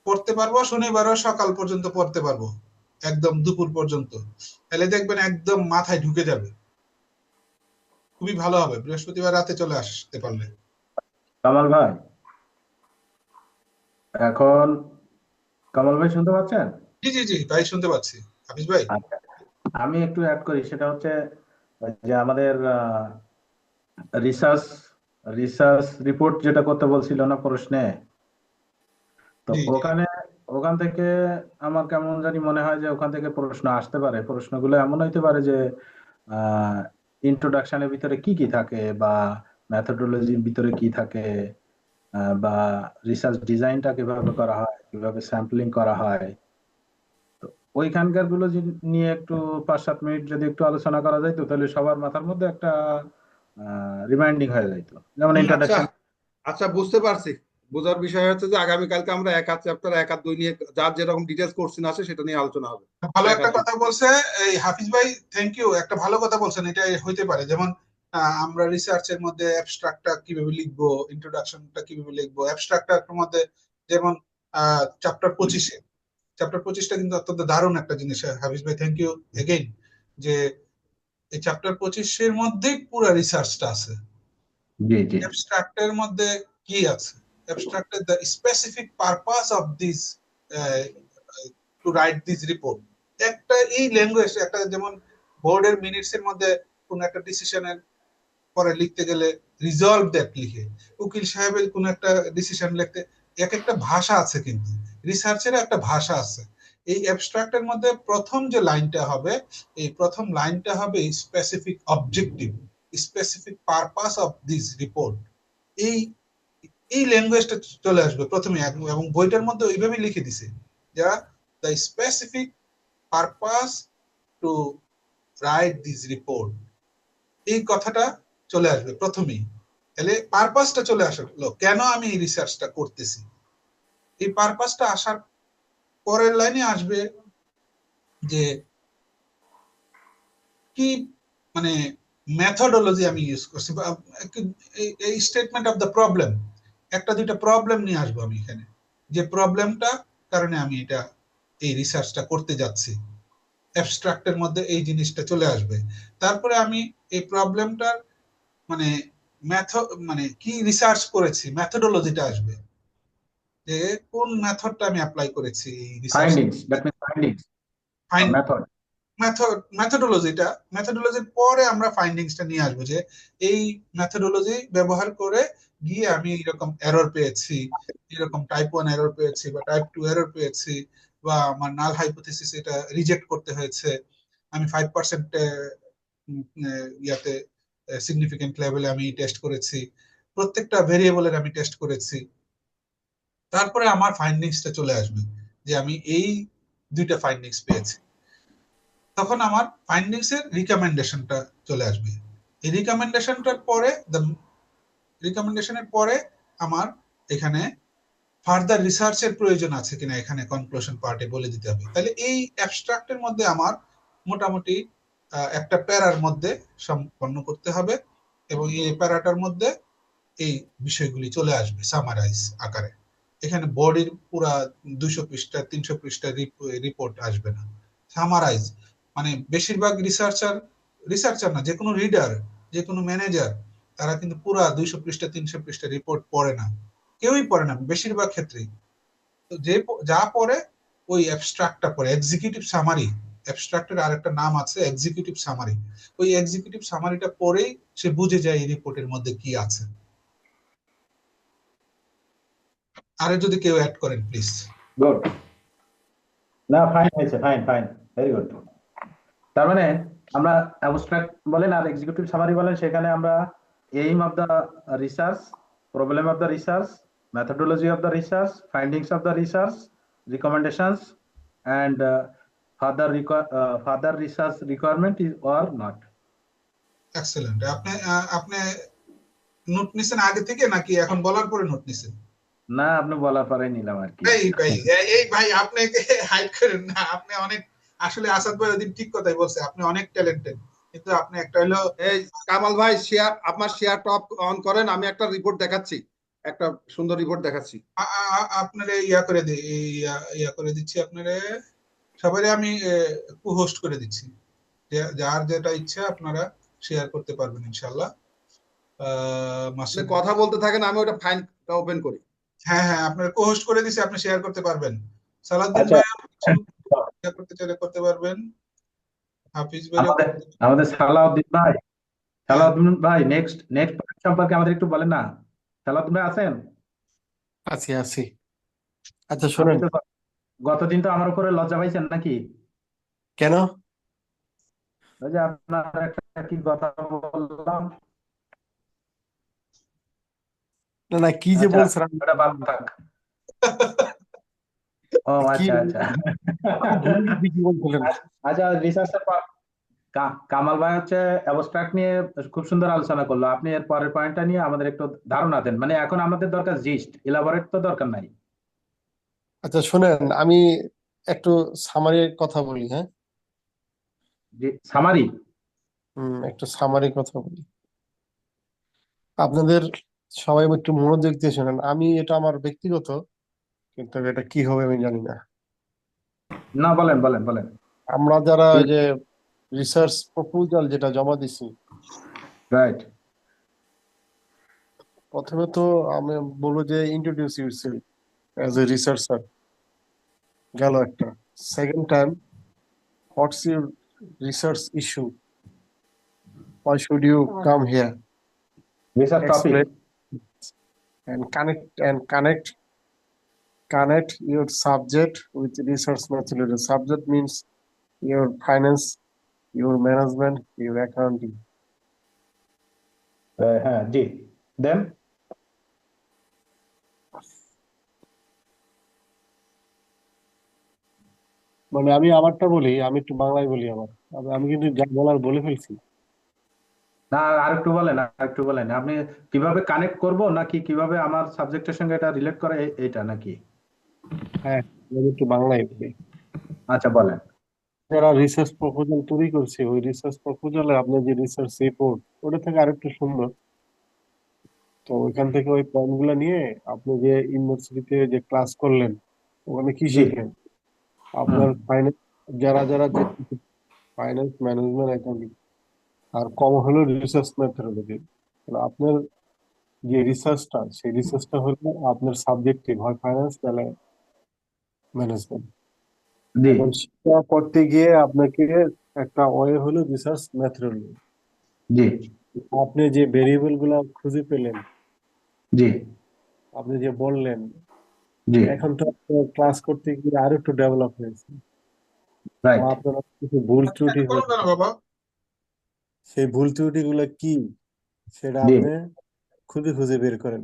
পড়তে পারবো, শনিবারও সকাল পর্যন্ত পড়তে পারবো, একদম দুপুর পর্যন্ত। তাহলে দেখবেন একদম মাথায় ঢুকে যাবে, খুবই ভালো হবে বৃহস্পতিবার রাতে চলে আসতে পারলে।
কামাল ভাই, এখন কামাল ভাই শুনতে পাচ্ছেন?
জি জি জি ভাই, শুনতে পাচ্ছি। হাফিজ ভাই,
আচ্ছা, আমি একটু অ্যাড করি, সেটা হচ্ছে যে আমাদের রিসার্চ রিসার্চ রিপোর্ট যেটা করতে বলছিল না প্রশ্নে, তো
জি জি
ওখান থেকে আমার কেমন জানি মনে হয় যে ওখান থেকে প্রশ্ন আসতে পারে। প্রশ্নগুলো এমন হইতে পারে যে ইন্ট্রোডাকশনের ভিতরে কি কি থাকে, বা মেথোডোলজির ভিতরে কি থাকে, বা রিসার্চ ডিজাইনটা কিভাবে করা হয়, কিভাবে স্যাম্পলিং করা হয়। তো ওইখানকার গুলো নিয়ে একটু 5-7 মিনিট যদি একটু আলোচনা করা যাইতো, তাহলে সবার মাথার মধ্যে একটা রিমাইন্ডিং হয়ে যাইতো, যেমন
আচ্ছা
ইন্ট্রোডাকশন।
আচ্ছা, বুঝতে পারছি। বোঝার বিষয় হচ্ছে যে আগামীকালকে আমরা 1 আধ চ্যাপ্টার 1 আধ 2 নিয়ে যার যেরকম ডিটেলস কোশ্চেন আসে সেটা নিয়ে আলোচনা হবে।
ভালো
1
একটা
আধ 2।
কথা বলছে এই হাফিজ ভাই, থ্যাংক ইউ। একটা ভালো কথা বলছেন, এটা হইতে পারে। যেমন আমরা রিসার্চের মধ্যে অ্যাবস্ট্রাক্টটা কিভাবে লিখবো, ইন্ট্রোডাকশনটা কিভাবে লিখবো, অ্যাবস্ট্রাক্টের মধ্যে যেমন চ্যাপ্টার 25টা কিন্তু অত্যন্ত দারুণ একটা জিনিস। হাফিজ ভাই, থ্যাংক ইউ এগেইন, যে এই চ্যাপ্টার 25-এর মধ্যেই পুরো রিসার্চটা আছে।
জি জি
অ্যাবস্ট্রাক্টের মধ্যে কি আছে? অ্যাবস্ট্রাক্টের the specific purpose of this to write this report. একটা এই ল্যাঙ্গুয়েজ, একটা যেমন বোর্ডের মিনিটস এর মধ্যে কোন একটা ডিসিশনের পরে লিখতে গেলে রিজলভ দ্যাট লিখে, উকিল সাহেবের কোন একটা ডিসিশন লিখতে এক একটা ভাষা আছে, কিন্তু রিসার্চের একটা ভাষা আছে। এই অ্যাবস্ট্রাক্টের মধ্যে প্রথম যে লাইনটা হবে, এই প্রথম লাইনটা হবে specific objective, specific purpose of this report. এই এই ল্যাঙ্গুয়েজটা চলে আসবে প্রথমে, এবং বইটার মধ্যে ওইভাবে লিখে দিছে, যা the specific purpose to write this report. এই কথাটা চলে আসবে প্রথমেই। তাহলে পারপাসটা চলে আসলো, কেন আমি এই রিসার্চটা করতেছি। এই পারপাসটা আসার পরের লাইনে আসবে যে কি, মানে মেথডোলজি আমি ইউজ করছি, এই স্টেটমেন্ট অফ দ্য প্রবলেম, একটা দুইটা প্রবলেম নিয়ে আসবো আমি এখানে, যে প্রবলেমটা কারণে আমি এটা এই রিসার্চটা করতে যাচ্ছি। অ্যাবস্ট্রাক্টের মধ্যে এই জিনিসটা চলে আসবে। তারপরে আমি এই প্রবলেমটার মানে মানে কি রিসার্চ করেছি, মেথডোলজিটা আসবে, যে কোন মেথডটা আমি অ্যাপ্লাই করেছি এই research.
Findings, that means findings method.
মেথডোলজির পরে আমরা ফাইন্ডিংসটা নিয়ে আসবো, যে এই মেথডোলজি ব্যবহার করে গিয়ে আমি এরকম এরর পেয়েছি, এরকম টাইপ 1 এরর পেয়েছি, বা টাইপ 2 এরর পেয়েছি, বা আমার নাল হাইপোথিসিস এটা রিজেক্ট করতে হয়েছে, আমি 5% ইয়াতে সিগনিফিকেন্ট লেভেলে আমি টেস্ট করেছি, প্রত্যেকটা ভেরিয়েবলের আমি টেস্ট করেছি। তারপরে আমার ফাইন্ডিংসটা চলে আসবে, যে আমি এই দুইটা ফাইন্ডিংস পেয়েছি। তখন আমার ফাইন্ডিংস এর রিকমেন্ডেশনটা চলে আসবে। এই রিকমেন্ডেশনের পরে আমার এখানে ফার্দার রিসার্চের প্রয়োজন আছে কিনা এখানে কনক্লুশন পার্টে বলে দিতে হবে। তাহলে এই অ্যাবস্ট্রাক্টের মধ্যে আমার মোটামুটি একটা প্যারার মধ্যে সম্পন্ন করতে হবে, এবং এই প্যারাটার মধ্যে এই বিষয়গুলি চলে আসবে সামারাইজ আকারে। এখানে বডির পুরা 200 পৃষ্ঠা 300 পৃষ্ঠা রিপোর্ট আসবে না, সামারাইজ। মানে বেশিরভাগ রিসার্চার না, যে কোনো রিডার, যে কোনো ম্যানেজার, তারা কিন্তু পুরা 200 পৃষ্ঠা 300 পৃষ্ঠা রিপোর্ট পড়ে না, কেউই পড়ে না বেশিরভাগ ক্ষেত্রেই। তো যা পড়ে ওই অ্যাবস্ট্রাক্টটা পড়ে, এক্সিকিউটিভ সামারি। অ্যাবস্ট্রাক্টের আরেকটা নাম আছে এক্সিকিউটিভ সামারি। ওই এক্সিকিউটিভ সামারিটা পড়েই সে বুঝে যায় এই রিপোর্টের মধ্যে কি আছে। আরে যদি কেউ অ্যাড করেন প্লিজ।
গুড। না, ফাইন হয়েছে, ফাইন ফাইন, ভেরি গুড। তার মানে আমরা অ্যাবস্ট্রাক্ট বলেন আর এক্সিকিউটিভ সামারি বলেন, সেখানে আমরা aim of the research, problem of the research, methodology of the research, findings of the research, recommendations, and further research requirement is or not.
Excellent. আপনি note নিছেন আগে থেকে নাকি এখন বলার পরে নোট নিছেন?
না, আপনি বলার পরে নিলাম আর কি।
এই ভাই আপনাকে হাইড করেন না, আপনি অনেক, আসলে আসাদ ভাই ওদিন ঠিক কথাই বলছে, আপনি অনেক ট্যালেন্টেড, কিন্তু আপনি একটা হলো
এই কামাল ভাই, আপনার শেয়ার টপ অন করেন, আমি একটা রিপোর্ট দেখাচ্ছি, একটা সুন্দর রিপোর্ট দেখাচ্ছি।
আপনারে ইয়া করে দিচ্ছি, আপনারে সবাই আমি হোস্ট করে দিচ্ছি, যার যেটা ইচ্ছা আপনারা শেয়ার করতে পারবেন ইনশাআল্লাহ।
আপনি কথা বলতে থাকেন, আমি ওটা ফাইলটা ওপেন করি।
হ্যাঁ হ্যাঁ, আপনার হোস্ট করে দিচ্ছি, আপনি শেয়ার করতে পারবেন। সালাউদ্দিন
আচ্ছা,
ভাই শেয়ার করতে চাইলে করতে পারবেন। হাফিজ ভাই,
আমাদের সালাউদ্দিন ভাই নেক্সট পয়েন্ট সম্পর্কে আমাদের একটু বলেন না। সালাউদ্দিন ভাই আছেন?
আছি। আচ্ছা শোনেন,
আপনি তো গতদিন তো আমার উপরে লজ্জা পাইছেন নাকি?
কেন?
ওই যে আপনার একটা কি কথা বললাম।
না কি যে
আচ্ছা,
বলছেন
ওটা বাদ থাক। ও
কি
আচ্ছা।
কি বলছিলেন?
আচ্ছা, রিসার্চের পর কামাল ভাই হচ্ছে অ্যাবস্ট্রাক্ট নিয়ে খুব সুন্দর আলোচনা করলো। আপনি এর পরের পয়েন্টটা নিয়ে আমাদের একটু ধারণা দেন। মানে এখন আমাদের দরকার জিস্ট, ইলাবোরেট তো দরকার নাই।
আচ্ছা শোনেন, আমি একটু সামারি কথা বলি। হ্যাঁ,
সামারি।
একটু সামারি কথা বলি। আপনাদের সবাই একটু মনোযোগ দিয়ে শোনেন। এটা আমার ব্যক্তিগত, কিন্তু এটা কি হবে আমি জানি না।
না, বলেন।
আমরা যারা ওই যে রিসার্চ প্রপোজাল যেটা জমা দিছি,
রাইট।
প্রথমে তো আমি বলবো যে introduce yourself as a researcher, গেল একটা। Second time, what's your research issue, why should you come here,
research topic.
explain and connect your subject with research methodology. Subject means your finance, your management, your accounting.
হ্যাঁ, জি। দেন
মানে আমি আমারটা বলি, আমি একটু বাংলায় বলি আমার। আমি কিন্তু যা বলার বলে ফেলছি।
না, আরেকটু বলেন আপনি কিভাবে কানেক্ট করব, নাকি কিভাবে আমার সাবজেক্টের সঙ্গে এটা রিলেট করে, এটা নাকি?
হ্যাঁ, আমি একটু বাংলায় বলি।
আচ্ছা, বলেন।
যারা রিসার্চ প্রপোজাল তৈরি করছে, ওই রিসার্চ প্রপোজালে আপনার যে রিসার্চ রিপোর্ট, ওটা থেকে আরেকটু সুন্দর। তো ওইখান থেকে ওই পয়েন্ট গুলা নিয়ে আপনি যে ইউনিভার্সিটিতে যে ক্লাস করলেন, ওখানে কি
জি।
শিখলেন, আপনার ফাইন্যান্স, যারা যে ফাইন্যান্স ম্যানেজমেন্ট অ্যাকাউন্টিং, আর কম হলো রিসার্চ মেথডোলজি। আপনার যে রিসার্চটা, সেই রিসার্চটা হলো আপনার সাবজেক্টিভ, হয় ফাইন্যান্স নাহলে ম্যানেজমেন্ট।
জি।
এখন সেটা করতে গিয়ে আপনাকে একটা ওয়ে হলো রিসার্চ মেথডোলজি।
জি।
আপনি যে ভেরিয়েবল গুলা খুঁজে পেলেন,
জি।
আপনি যে বললেন,
জি।
এখন তো ক্লাস করতে গিয়ে আরো একটু ডেভেলপ হয়েছে।
রাইট।
আপনার কিছু ভুল ত্রুটি
বলুন
হয়েছে,
না বাবা।
সেই ভুল ত্রুটি গুলো কি সেটা
জি।
আপনি খুঁজে বের করেন।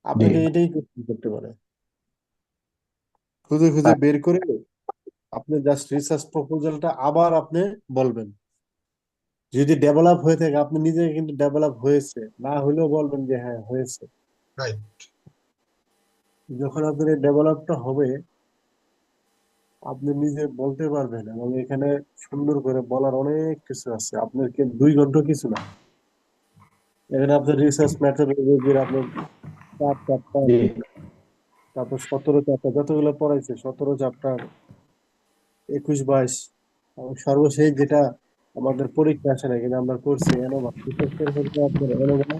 আপনাকে এটাই করতে পারে, খুঁজে বের করে আপনি জাস্ট রিসার্চ প্রপোজালটা আবার আপনি বলবেন। যদি ডেভেলপ হয়ে থাকে, আপনি নিজে কিন্তু ডেভেলপ হয়েছে, না হলেও বলবেন যে হ্যাঁ হয়েছে।
রাইট।
যখন আপনার ডেভেলপটা হবে, আপনি নিজে বলতে পারবেন এবং এখানে সুন্দর করে বলার অনেক কিছু আছে। আপনার 2 ঘন্টা কিছু না। এখানে আপনার রিসার্চ মেথডোলজির আপনার 4 চ্যাপ্টার,
জি
তারপর 17 চ্যাপ্টার যতগুলো পড়াইছে, 17 চ্যাপ্টার, 21-22, এবং সর্বশেষ যেটা আমাদের পরীক্ষা আসে না কিন্তু আমরা করছি এনোভা, বিশেষ করে হচ্ছে আপনার এনোভা,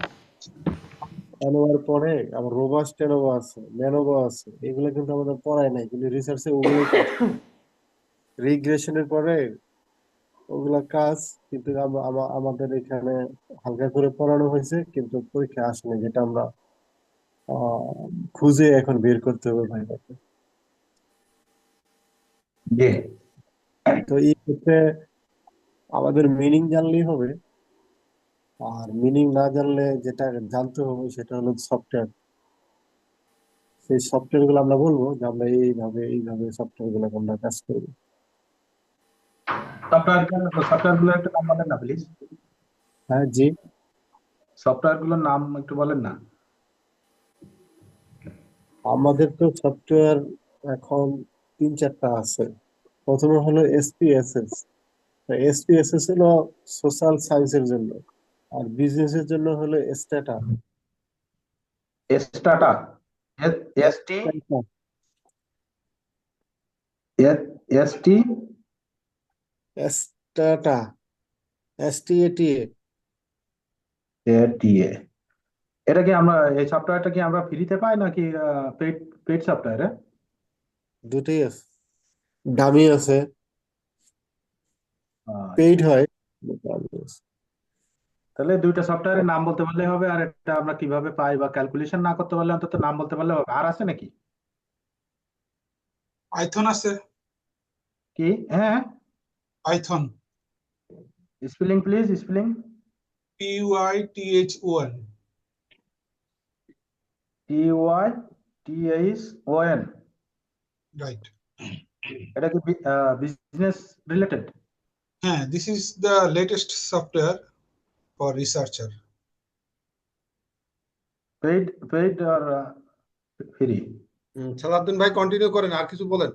এনোভার পরে আবার রোবাস্ট এনোভা আছে, ম্যানোভা আছে, এগুলো কিন্তু আমাদের পড়ায় নাই কিন্তু রিসার্চে ওগুলোই কাজ। রিগ্রেশনের পরে ওগুলা কাজ কিন্তু আমাদের এখানে হালকা করে পড়ানো হয়েছে কিন্তু পরীক্ষা আসেনি, যেটা আমরা আহ খুঁজে এখন বের করতে হবে ভাই।
জি
তো এই ক্ষেত্রে আমাদের মিনিং জানলেই হবে, আর মিনিং না জানলে যেটা জানতে হবে সেটা হলো সফটওয়্যার। সেই সফটওয়্যার গুলো আমরা বলবো যে আমরা এইভাবে এইভাবে সফটওয়্যার গুলো আমরা কাজ করবো।
সফটওয়্যার গুলোর একটা নাম বলেন না প্লিজ।
হ্যাঁ জি,
সফটওয়্যার গুলোর নাম একটু বলেন না।
আমাদের তো সফটওয়্যার এখন 3-4টা আছে। প্রথমে হলো এসপিএসএস। এসপিএসএস হলো সোশ্যাল সায়েন্সের জন্য, আর বিজনেসের জন্য হলো Stata.
Stata, S T, S T,
Stata, STATA।
TA. এটা কি আমরা, এই সফটওয়্যারটা কি আমরা ফ্রিতে পাই নাকি পেড, পেড সফটওয়্যার?
দুটোই আছে, দামি আছে, পেইড
আচ্ছা,
হয়।
তাহলে দুইটা সফটওয়্যারের নাম বলতে পারলে হবে, আর এটা আমরা কিভাবে পাই বা ক্যালকুলেশন না করতে পারলে অন্তত নাম বলতে পারলে হবে। আর আছে নাকি?
পাইথন আছে,
কি? হ্যাঁ,
Python,
spelling please, spelling.
PYTHON।
TYTHON।
Right.
এটা কি বিজনেস রিলেটেড?
হ্যাঁ, this is the latest software for researcher.
Paid, paid আর ফ্রি?
সালাউদ্দিন ভাই কন্টিনিউ করেন, আর কিছু বলেন।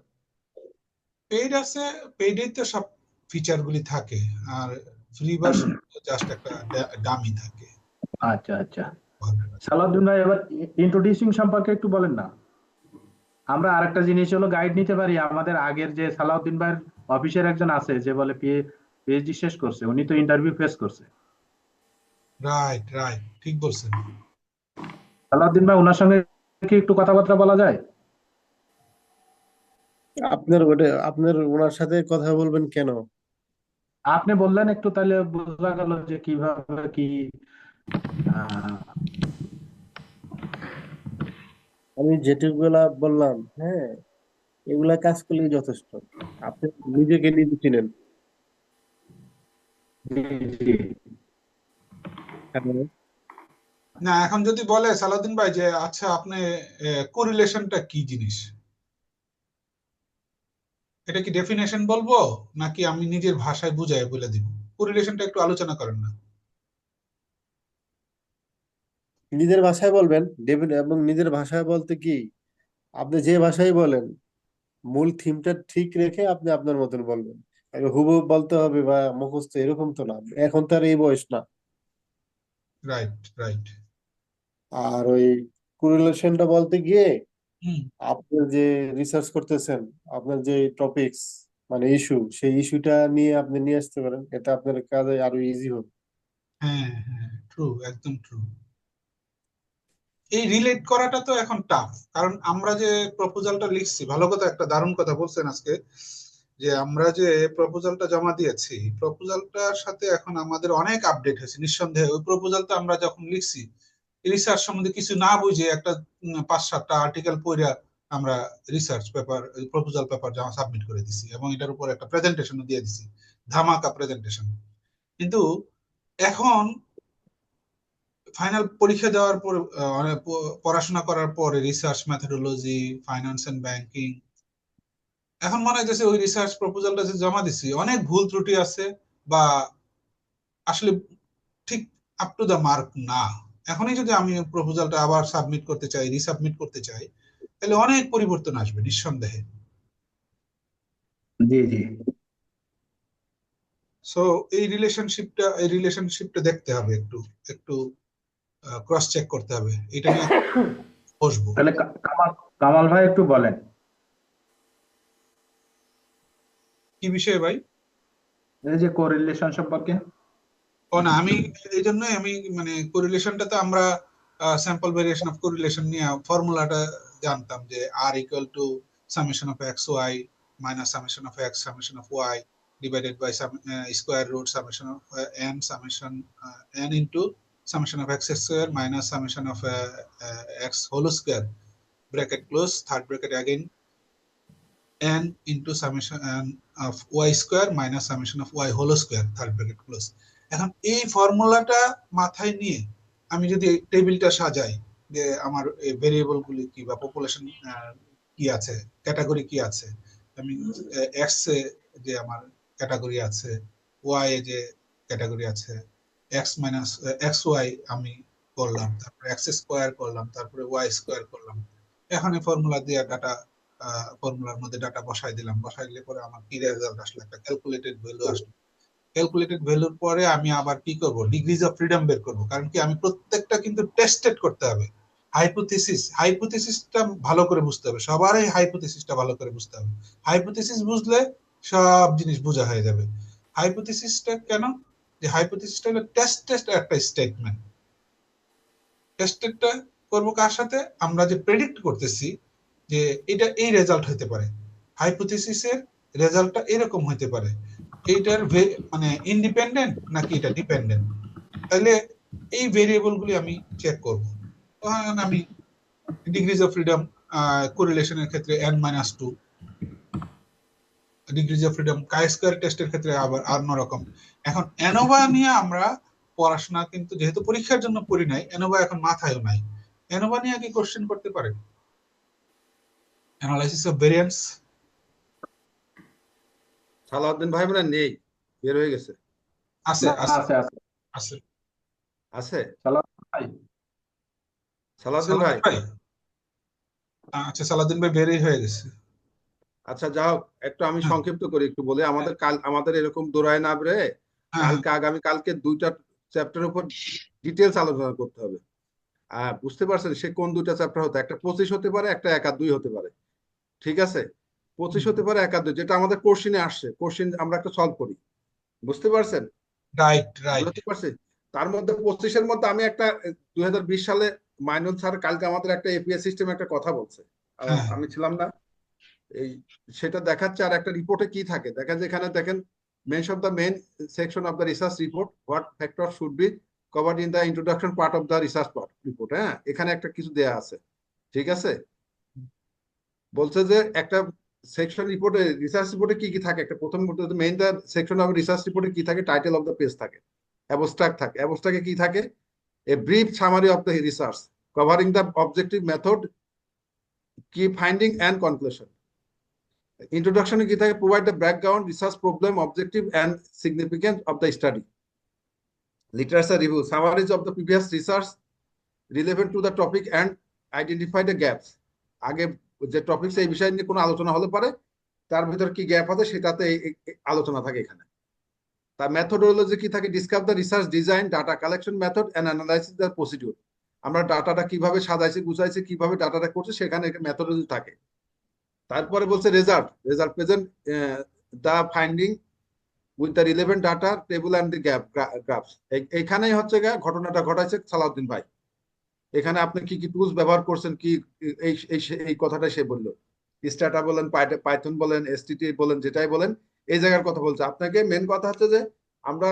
পেইড আছে, পেইডেই তো সব ফিচার গুলি থাকে, আর ফ্রি ভার্সন জাস্ট একটা ডামি থাকে।
আচ্ছা আচ্ছা, সালাউদ্দিন ভাই এবার ইন্ট্রোডিউসিং সম্পর্কে একটু বলেন না। আমরা আরেকটা জিনিস হলো গাইড নিতে পারি। আমাদের আগের যে সালাউদ্দিন ভাইয়ের অফিসের একজন আছে যে বলে পিএইচডি শেষ করছে, উনি তো ইন্টারভিউ ফেস করছে।
রাইট রাইট, ঠিক বলছেন।
সালাউদ্দিন ভাই, ওনার সঙ্গে কি একটু কথাবার্তা বলা যায়?
আপনার ওনার সাথে কথা বলবেন কেন?
আপনি বললেন একটু, তাহলে বোঝা গেল যে কিভাবে কি। আহ,
আমি যেটুকুলা বললাম, হ্যাঁ, এগুলা কাজ করলেই যথেষ্ট। আপনি নিজেকে নিজে চিনেন।
জি, জি।
হ্যাঁ,
না, এখন যদি বলে সালাউদ্দিন ভাই যে আচ্ছা আপনি কোরিলেশনটা কি জিনিস, এটা কি ডেফিনেশন বলবো নাকি আমি নিজের ভাষায় বুঝায় বলে দিব? কোরিলেশনটা একটু আলোচনা করেন না।
নিজের ভাষায় বলবেন এবং নিজের ভাষায় বলতে কি, আপনি যে ভাষায় বলেন মূল থিমটা ঠিক রেখে আপনি আপনার মতন বলবেন। হুবহু বলতে হবে বা মুখস্থ এরকম তো না, এখন তার এই বয়স না।
Right right.
আর ওই কোরিলেশনটা বলতে গিয়ে
হুম।
আপনি যে রিসার্চ করতেছেন, আপনার যে টপিকস মানে ইস্যু, সেই ইস্যুটা নিয়ে আপনি নিয়ে আসতে পারেন, এটা আপনার কাজে আরো ইজি হবে।
হ্যাঁ হ্যাঁ, ট্রু, একদম ট্রু। এই রিলেট করাটা তো এখন টাফ, কারণ আমরা যে প্রপোজালটা লিখছি, ভালো কথা, একটা দারুণ কথা বলছেন আজকে, যে আমরা যে প্রপোজালটা জমা দিয়েছি, প্রপোজালটার সাথে এখন আমাদের অনেক আপডেট হয়েছে নিঃসন্দেহে। ওই প্রপোজালটা আমরা যখন লিখছি, রিসার্চ সম্বন্ধে কিছু না বুঝে একটা 5-7টা আর্টিকেল পড়ে আমরা রিসার্চ পেপার, প্রপোজাল পেপার জমা সাবমিট করে দিছি, এবং এটার উপর একটা প্রেজেন্টেশনও দিয়ে দিছি, ধামাকা প্রেজেন্টেশন। কিন্তু এখন ফাইনাল পরীক্ষা দেওয়ার পর, অনেক পড়াশোনা করার পরে, research methodology, finance and banking, এখন মনে হইতেছে ওই রিসার্চ প্রপোজালটা যে জমা দিছি অনেক ভুল ত্রুটি আছে, বা আসলে ঠিক আপ টু দা মার্ক না। এখনই যদি আমি প্রপোজালটা আবার সাবমিট করতে চাই, রিসাবমিট করতে চাই, তাহলে অনেক পরিবর্তন আসবে নিঃসন্দেহে।
জি জি।
সো এই রিলেশনশিপটা দেখতে হবে, একটু একটু ক্রস চেক করতে হবে, এটা নিয়ে বসবো।
তাহলে কামাল কামাল ভাই একটু বলেন
কি বিষয়ে ভাই?
এই যে কোরিলেশন সম্পর্কে।
ও না, আমি এই জন্যই আমি মানে কোরিলেশনটা তো আমরা স্যাম্পল ভেরিয়েশন অফ কোরিলেশন নিয়ে ফর্মুলাটা জানতাম যে আর equal to summation of x y minus summation of x summation of y divided by square root summation of n summation n into summation of x square minus summation of x whole square bracket close third bracket again n into summation of y square minus summation of y whole square third bracket close। এখন এই ফর্মুলাটা মাথায় নিয়ে আমি যদি টেবিলটা সাজাই যে আমার ভেরিয়েবল গুলি কি বা পপুলেশন কি আছে, ক্যাটাগরি কি আছে, আমি এক্স এ যে আমার ক্যাটাগরি আছে, ওয়াই এ যে ক্যাটাগরি আছে, এক্স মাইনাস এক্স ওয়াই আমি করলাম, তারপরে এক্স স্কোয়ার করলাম, তারপরে ওয়াই স্কোয়ার করলাম। এখন এই ফর্মুলা দিয়ে ফর্মুলার মধ্যে ডাটা বসাই দিলাম, বসাই দিলে পরে আমার কি রেজাল্ট আসলো, একটা ক্যালকুলেটেড ভ্যালু আসলো। ক্যালকুলেটেড ভ্যালুর পরে আমি আবার কি করব, ডিগ্রিজ অফ ফ্রিডম বের করব, কারণ কি আমি প্রত্যেকটা কিন্তু টেস্টেড করতে হবে। হাইপোথিসিসটা ভালো করে বুঝতে হবে, সবারই হাইপোথিসিসটা ভালো করে বুঝতে হবে। হাইপোথিসিস বুঝলে সব জিনিস বোঝা হয়ে যাবে। হাইপোথিসিসটা কেন, যে হাইপোথিসিসটা হলো টেস্টেড একটা স্টেটমেন্ট। টেস্টেডটা করবো কার সাথে, আমরা যে প্রেডিক্ট করতেছি যে এটা এই রেজাল্ট হতে পারে, হাইপোথিসিসের রেজাল্টটা এরকম হতে পারে, এইটার মানে ইন্ডিপেন্ডেন্ট নাকি এটা ডিপেন্ডেন্ট, তাহলে এই ভেরিয়েবল গুলি আমি চেক করব। তখন আমি ডিগ্রিজ অফ ফ্রিডম কোরিলেশনের ক্ষেত্রে n-2, degrees of freedom chi square টেস্টের ক্ষেত্রে আবার অন্যরকম। এখন এনোভা নিয়ে আমরা পড়াশোনা কিন্তু যেহেতু পরীক্ষার জন্য পড়ি নাই, এনোভা এখন মাথায়ও নাই। এনোভা নিয়ে কি কোশ্চেন করতে পারে? অ্যানালাইসিস অফ ভেরিয়েন্স
সালাউদ্দিন ভাই মানে নেই, বের হয়ে গেছে।
আছে
না,
আছে
আছে আছে
আছে।
আছে
সালাউদ্দিন ভাই।
সালাউদ্দিন ভাই?
সালাউদ্দিন ভাই, আচ্ছা সালাউদ্দিন ভাই বেরই হয়ে গেছে।
আচ্ছা যাও, একটু আমি
হ্যাঁ
সংক্ষিপ্ত করে একটু বলি। আমাদের এরকম দৌড়ায় না রে,
হ্যাঁ
আগামীকালকে 2টা চ্যাপ্টারের উপর ডিটেলস আলোচনা করতে হবে। বুঝতে পারছেন সে কোন 2টা চ্যাপ্টার হতে, একটা 25 হতে পারে, একটা 1 আর 2 হতে পারে। ঠিক আছে, 25 হতে পারে, 1 আর 2, যেটা আমাদের কোশ্চিনে আসছে, কোশ্চিন আমরা একটা সলভ করি। বুঝতে পারছেন?
Right right.
বুঝতে পারছি। তার মধ্যে 25-এর মধ্যে আমি একটা 2020 সালে মাইনুল স্যার কালকে আমাদের একটা এপিএস সিস্টেম একটা কথা বলছে,
হ্যাঁ
আমি ছিলাম না, এই সেটা দেখাচ্ছে। আর একটা রিপোর্টে কি থাকে দেখা যায়, এখানে দেখেন mention of the main section of the research report, what factor should be covered in the introduction part of the research report. হ্যাঁ, এখানে একটা কিছু দেয়া আছে। ঠিক আছে, বলছে যে একটা সেকশন রিপোর্টে, রিসার্চ রিপোর্টে কি কি থাকে, একটা প্রথম main the section of research রিপোর্টে কি থাকে, টাইটেল অফ দ্য পেজ থাকে, অ্যাবস্ট্রাক্ট থাকে। অ্যাবস্ট্রাক্টে কি থাকে, a brief summary of the research covering the objective method, কি ফাইন্ডিং অ্যান্ড কনক্লুশন। ইন্ট্রোডাকশনে কি থাকে, provide the background, research problem, objective and significance of the study, literature review, summaries of the previous research relevant to the topic and identify the gaps. আগে যে topic এই বিষয় নিয়ে কোনো আলোচনা হতে পারে, তার ভিতর কি গ্যাপ আছে সেটাতে আলোচনা থাকে এখানে। তার মেথোডোলজি কি থাকে, discuss the research design, data collection method and analysis the procedure. আমরা ডাটাটা কিভাবে সাজাইছি গুছাইছি, কিভাবে ডাটাটা করছে, সেখানে মেথোডোলজি থাকে। তারপরে বলছে result present the finding with the relevant data table and the graphs. এইখানেই হচ্ছে ঘটনাটা ঘটাইছে সালাউদ্দিন ভাই। এখানে আপনি কি কি টুলস ব্যবহার করছেন, কি এই কথাটা সে বললো। স্ট্যাটা বলেন, পাইথন বলেন, এসটিটি বলেন, যেটাই বলেন, এই জায়গার কথা বলছে আপনাকে। মেন কথা হচ্ছে যে আমরা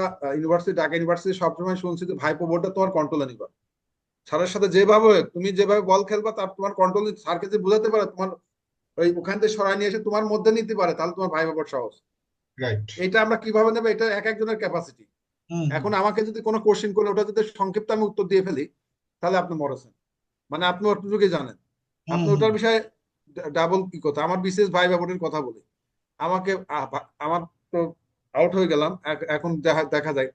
ঢাকা ইউনিভার্সিটি সবসময় শুনছি যে ভাইপো বোর্ডটা তোমার কন্ট্রোলে নিবা, স্যারের সাথে তুমি যেভাবে বল খেলবা তার তোমার কন্ট্রোল, স্যারকে যে বুঝাতে পারে তোমার ওই ওখান থেকে সরাই নিয়ে এসে তোমার মধ্যে নিতে পারে, তাহলে তোমার ভাইপো বোর্ড সহজ।
রাইট।
এটা আমরা কিভাবে নেবো, এটা এক একজনের ক্যাপাসিটি। এখন আমাকে যদি কোনো কোশ্চেন করে ওটা যদি সংক্ষিপ্ত আমি উত্তর দিয়ে ফেলি, তাহলে আপনি মরেছেন, মানে আপনি অতটুকুই জানেন। আপনি ওটার বিষয়ে ডাবল কি কথা। আমার বিশেষ ভাই বোনের কথা বলি, আমাকে আমার তো আউট হয়ে গেলাম, এখন দেখা যায়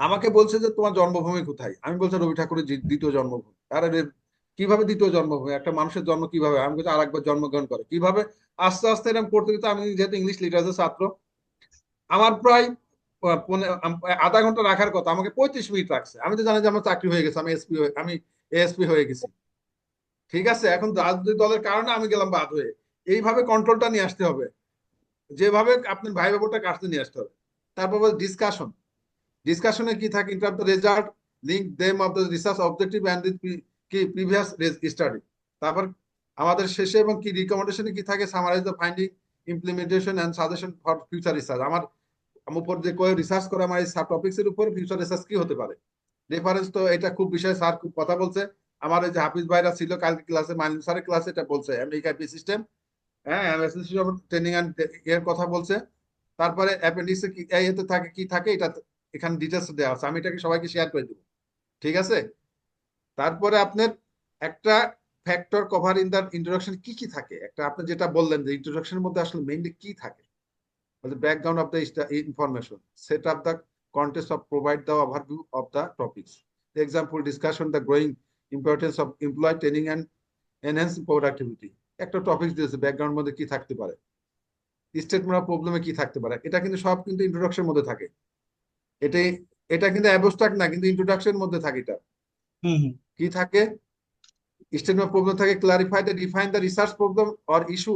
আমাকে বলছে যে তোমার জন্মভূমি কোথায়, আমি বলছি রবি ঠাকুরের দ্বিতীয় জন্মভূমি। আরে কিভাবে দ্বিতীয় জন্ম হয়, একটা মানুষের জন্ম কিভাবে হয়? আমি বলছি আরেকবার জন্মগ্রহণ করে কিভাবে। আস্তে আস্তে এরকম করতে করতে আমি যেহেতু ইংলিশ লিটারেচার ছাত্র, আমার প্রায় আধা ঘন্টা রাখার কথা, আমাকে 35 মিনিট রাখছে। আমি তো জানি যে আমার চাকরি হয়ে গেছে, আমি এএসপি হয়ে গেছি, ঠিক আছে। এখন রাজনৈতিক দলের কারণে আমি গেলাম বাদ হয়ে। এইভাবে কন্ট্রোলটা নিয়ে আসতে হবে, যেভাবে আপনার ভাই বাবুটা কাজটা নিয়ে আসতে হবে। তারপর ডিসকাশন, ডিসকাশনে কি থাকে, inter the result, link them of the research objective and কি প্রিভিয়াস স্টাডি। তারপর আমাদের শেষে এবং কি রিকমেন্ডেশনে কি থাকে, summarise the finding, implementation and suggestion for future research. আমার উপর যে কয়ে রিসার্চ করে আমার এই সাব টপিক্স এর উপর ফিউচার রিসার্চ কি হতে পারে, রেফারেন্স। তো এটা খুব বিষয় স্যার খুব কথা বলছে। আমার এই যে হাফিজ ভাইরা ছিল কালকে ক্লাসে, মাইনুল স্যারের ক্লাসে এটা বলছে, আমেরিকা সিস্টেম, হ্যাঁ ট্রেনিং এন্ড এর কথা বলছে। তারপরে অ্যাপেন্ডিক্সে কি এতে থাকে কি থাকে, এটা এখানে ডিটেলস দেওয়া আছে, আমি এটাকে সবাইকে শেয়ার করে দেবো, ঠিক আছে। তারপরে আপনার একটা factor cover in the introduction কি কি থাকে, একটা আপনি যেটা বললেন যে ইন্ট্রোডাকশনের মধ্যে আসলে মেইনলি কি থাকে, background of the information, set up the context of provide the overview of the topics, example discussion the growing importance of employ training and enhance productivity. একটা টপিক দিয়েছে ব্যাকগ্রাউন্ড মধ্যে কি থাকতে পারে, স্টেটমেন্ট অফ প্রবলেমে কি থাকতে পারে, এটা কিন্তু সব কিন্তু ইন্ট্রোডাকশনের মধ্যে থাকে। এটাই, এটা কিন্তু অ্যাবস্ট্রাক্ট না, কিন্তু ইন্ট্রোডাকশনের মধ্যে থাকে। এটা কি থাকে, স্টেটমেন্ট অফ প্রবলেম থাকে, clarify the define the research problem or issue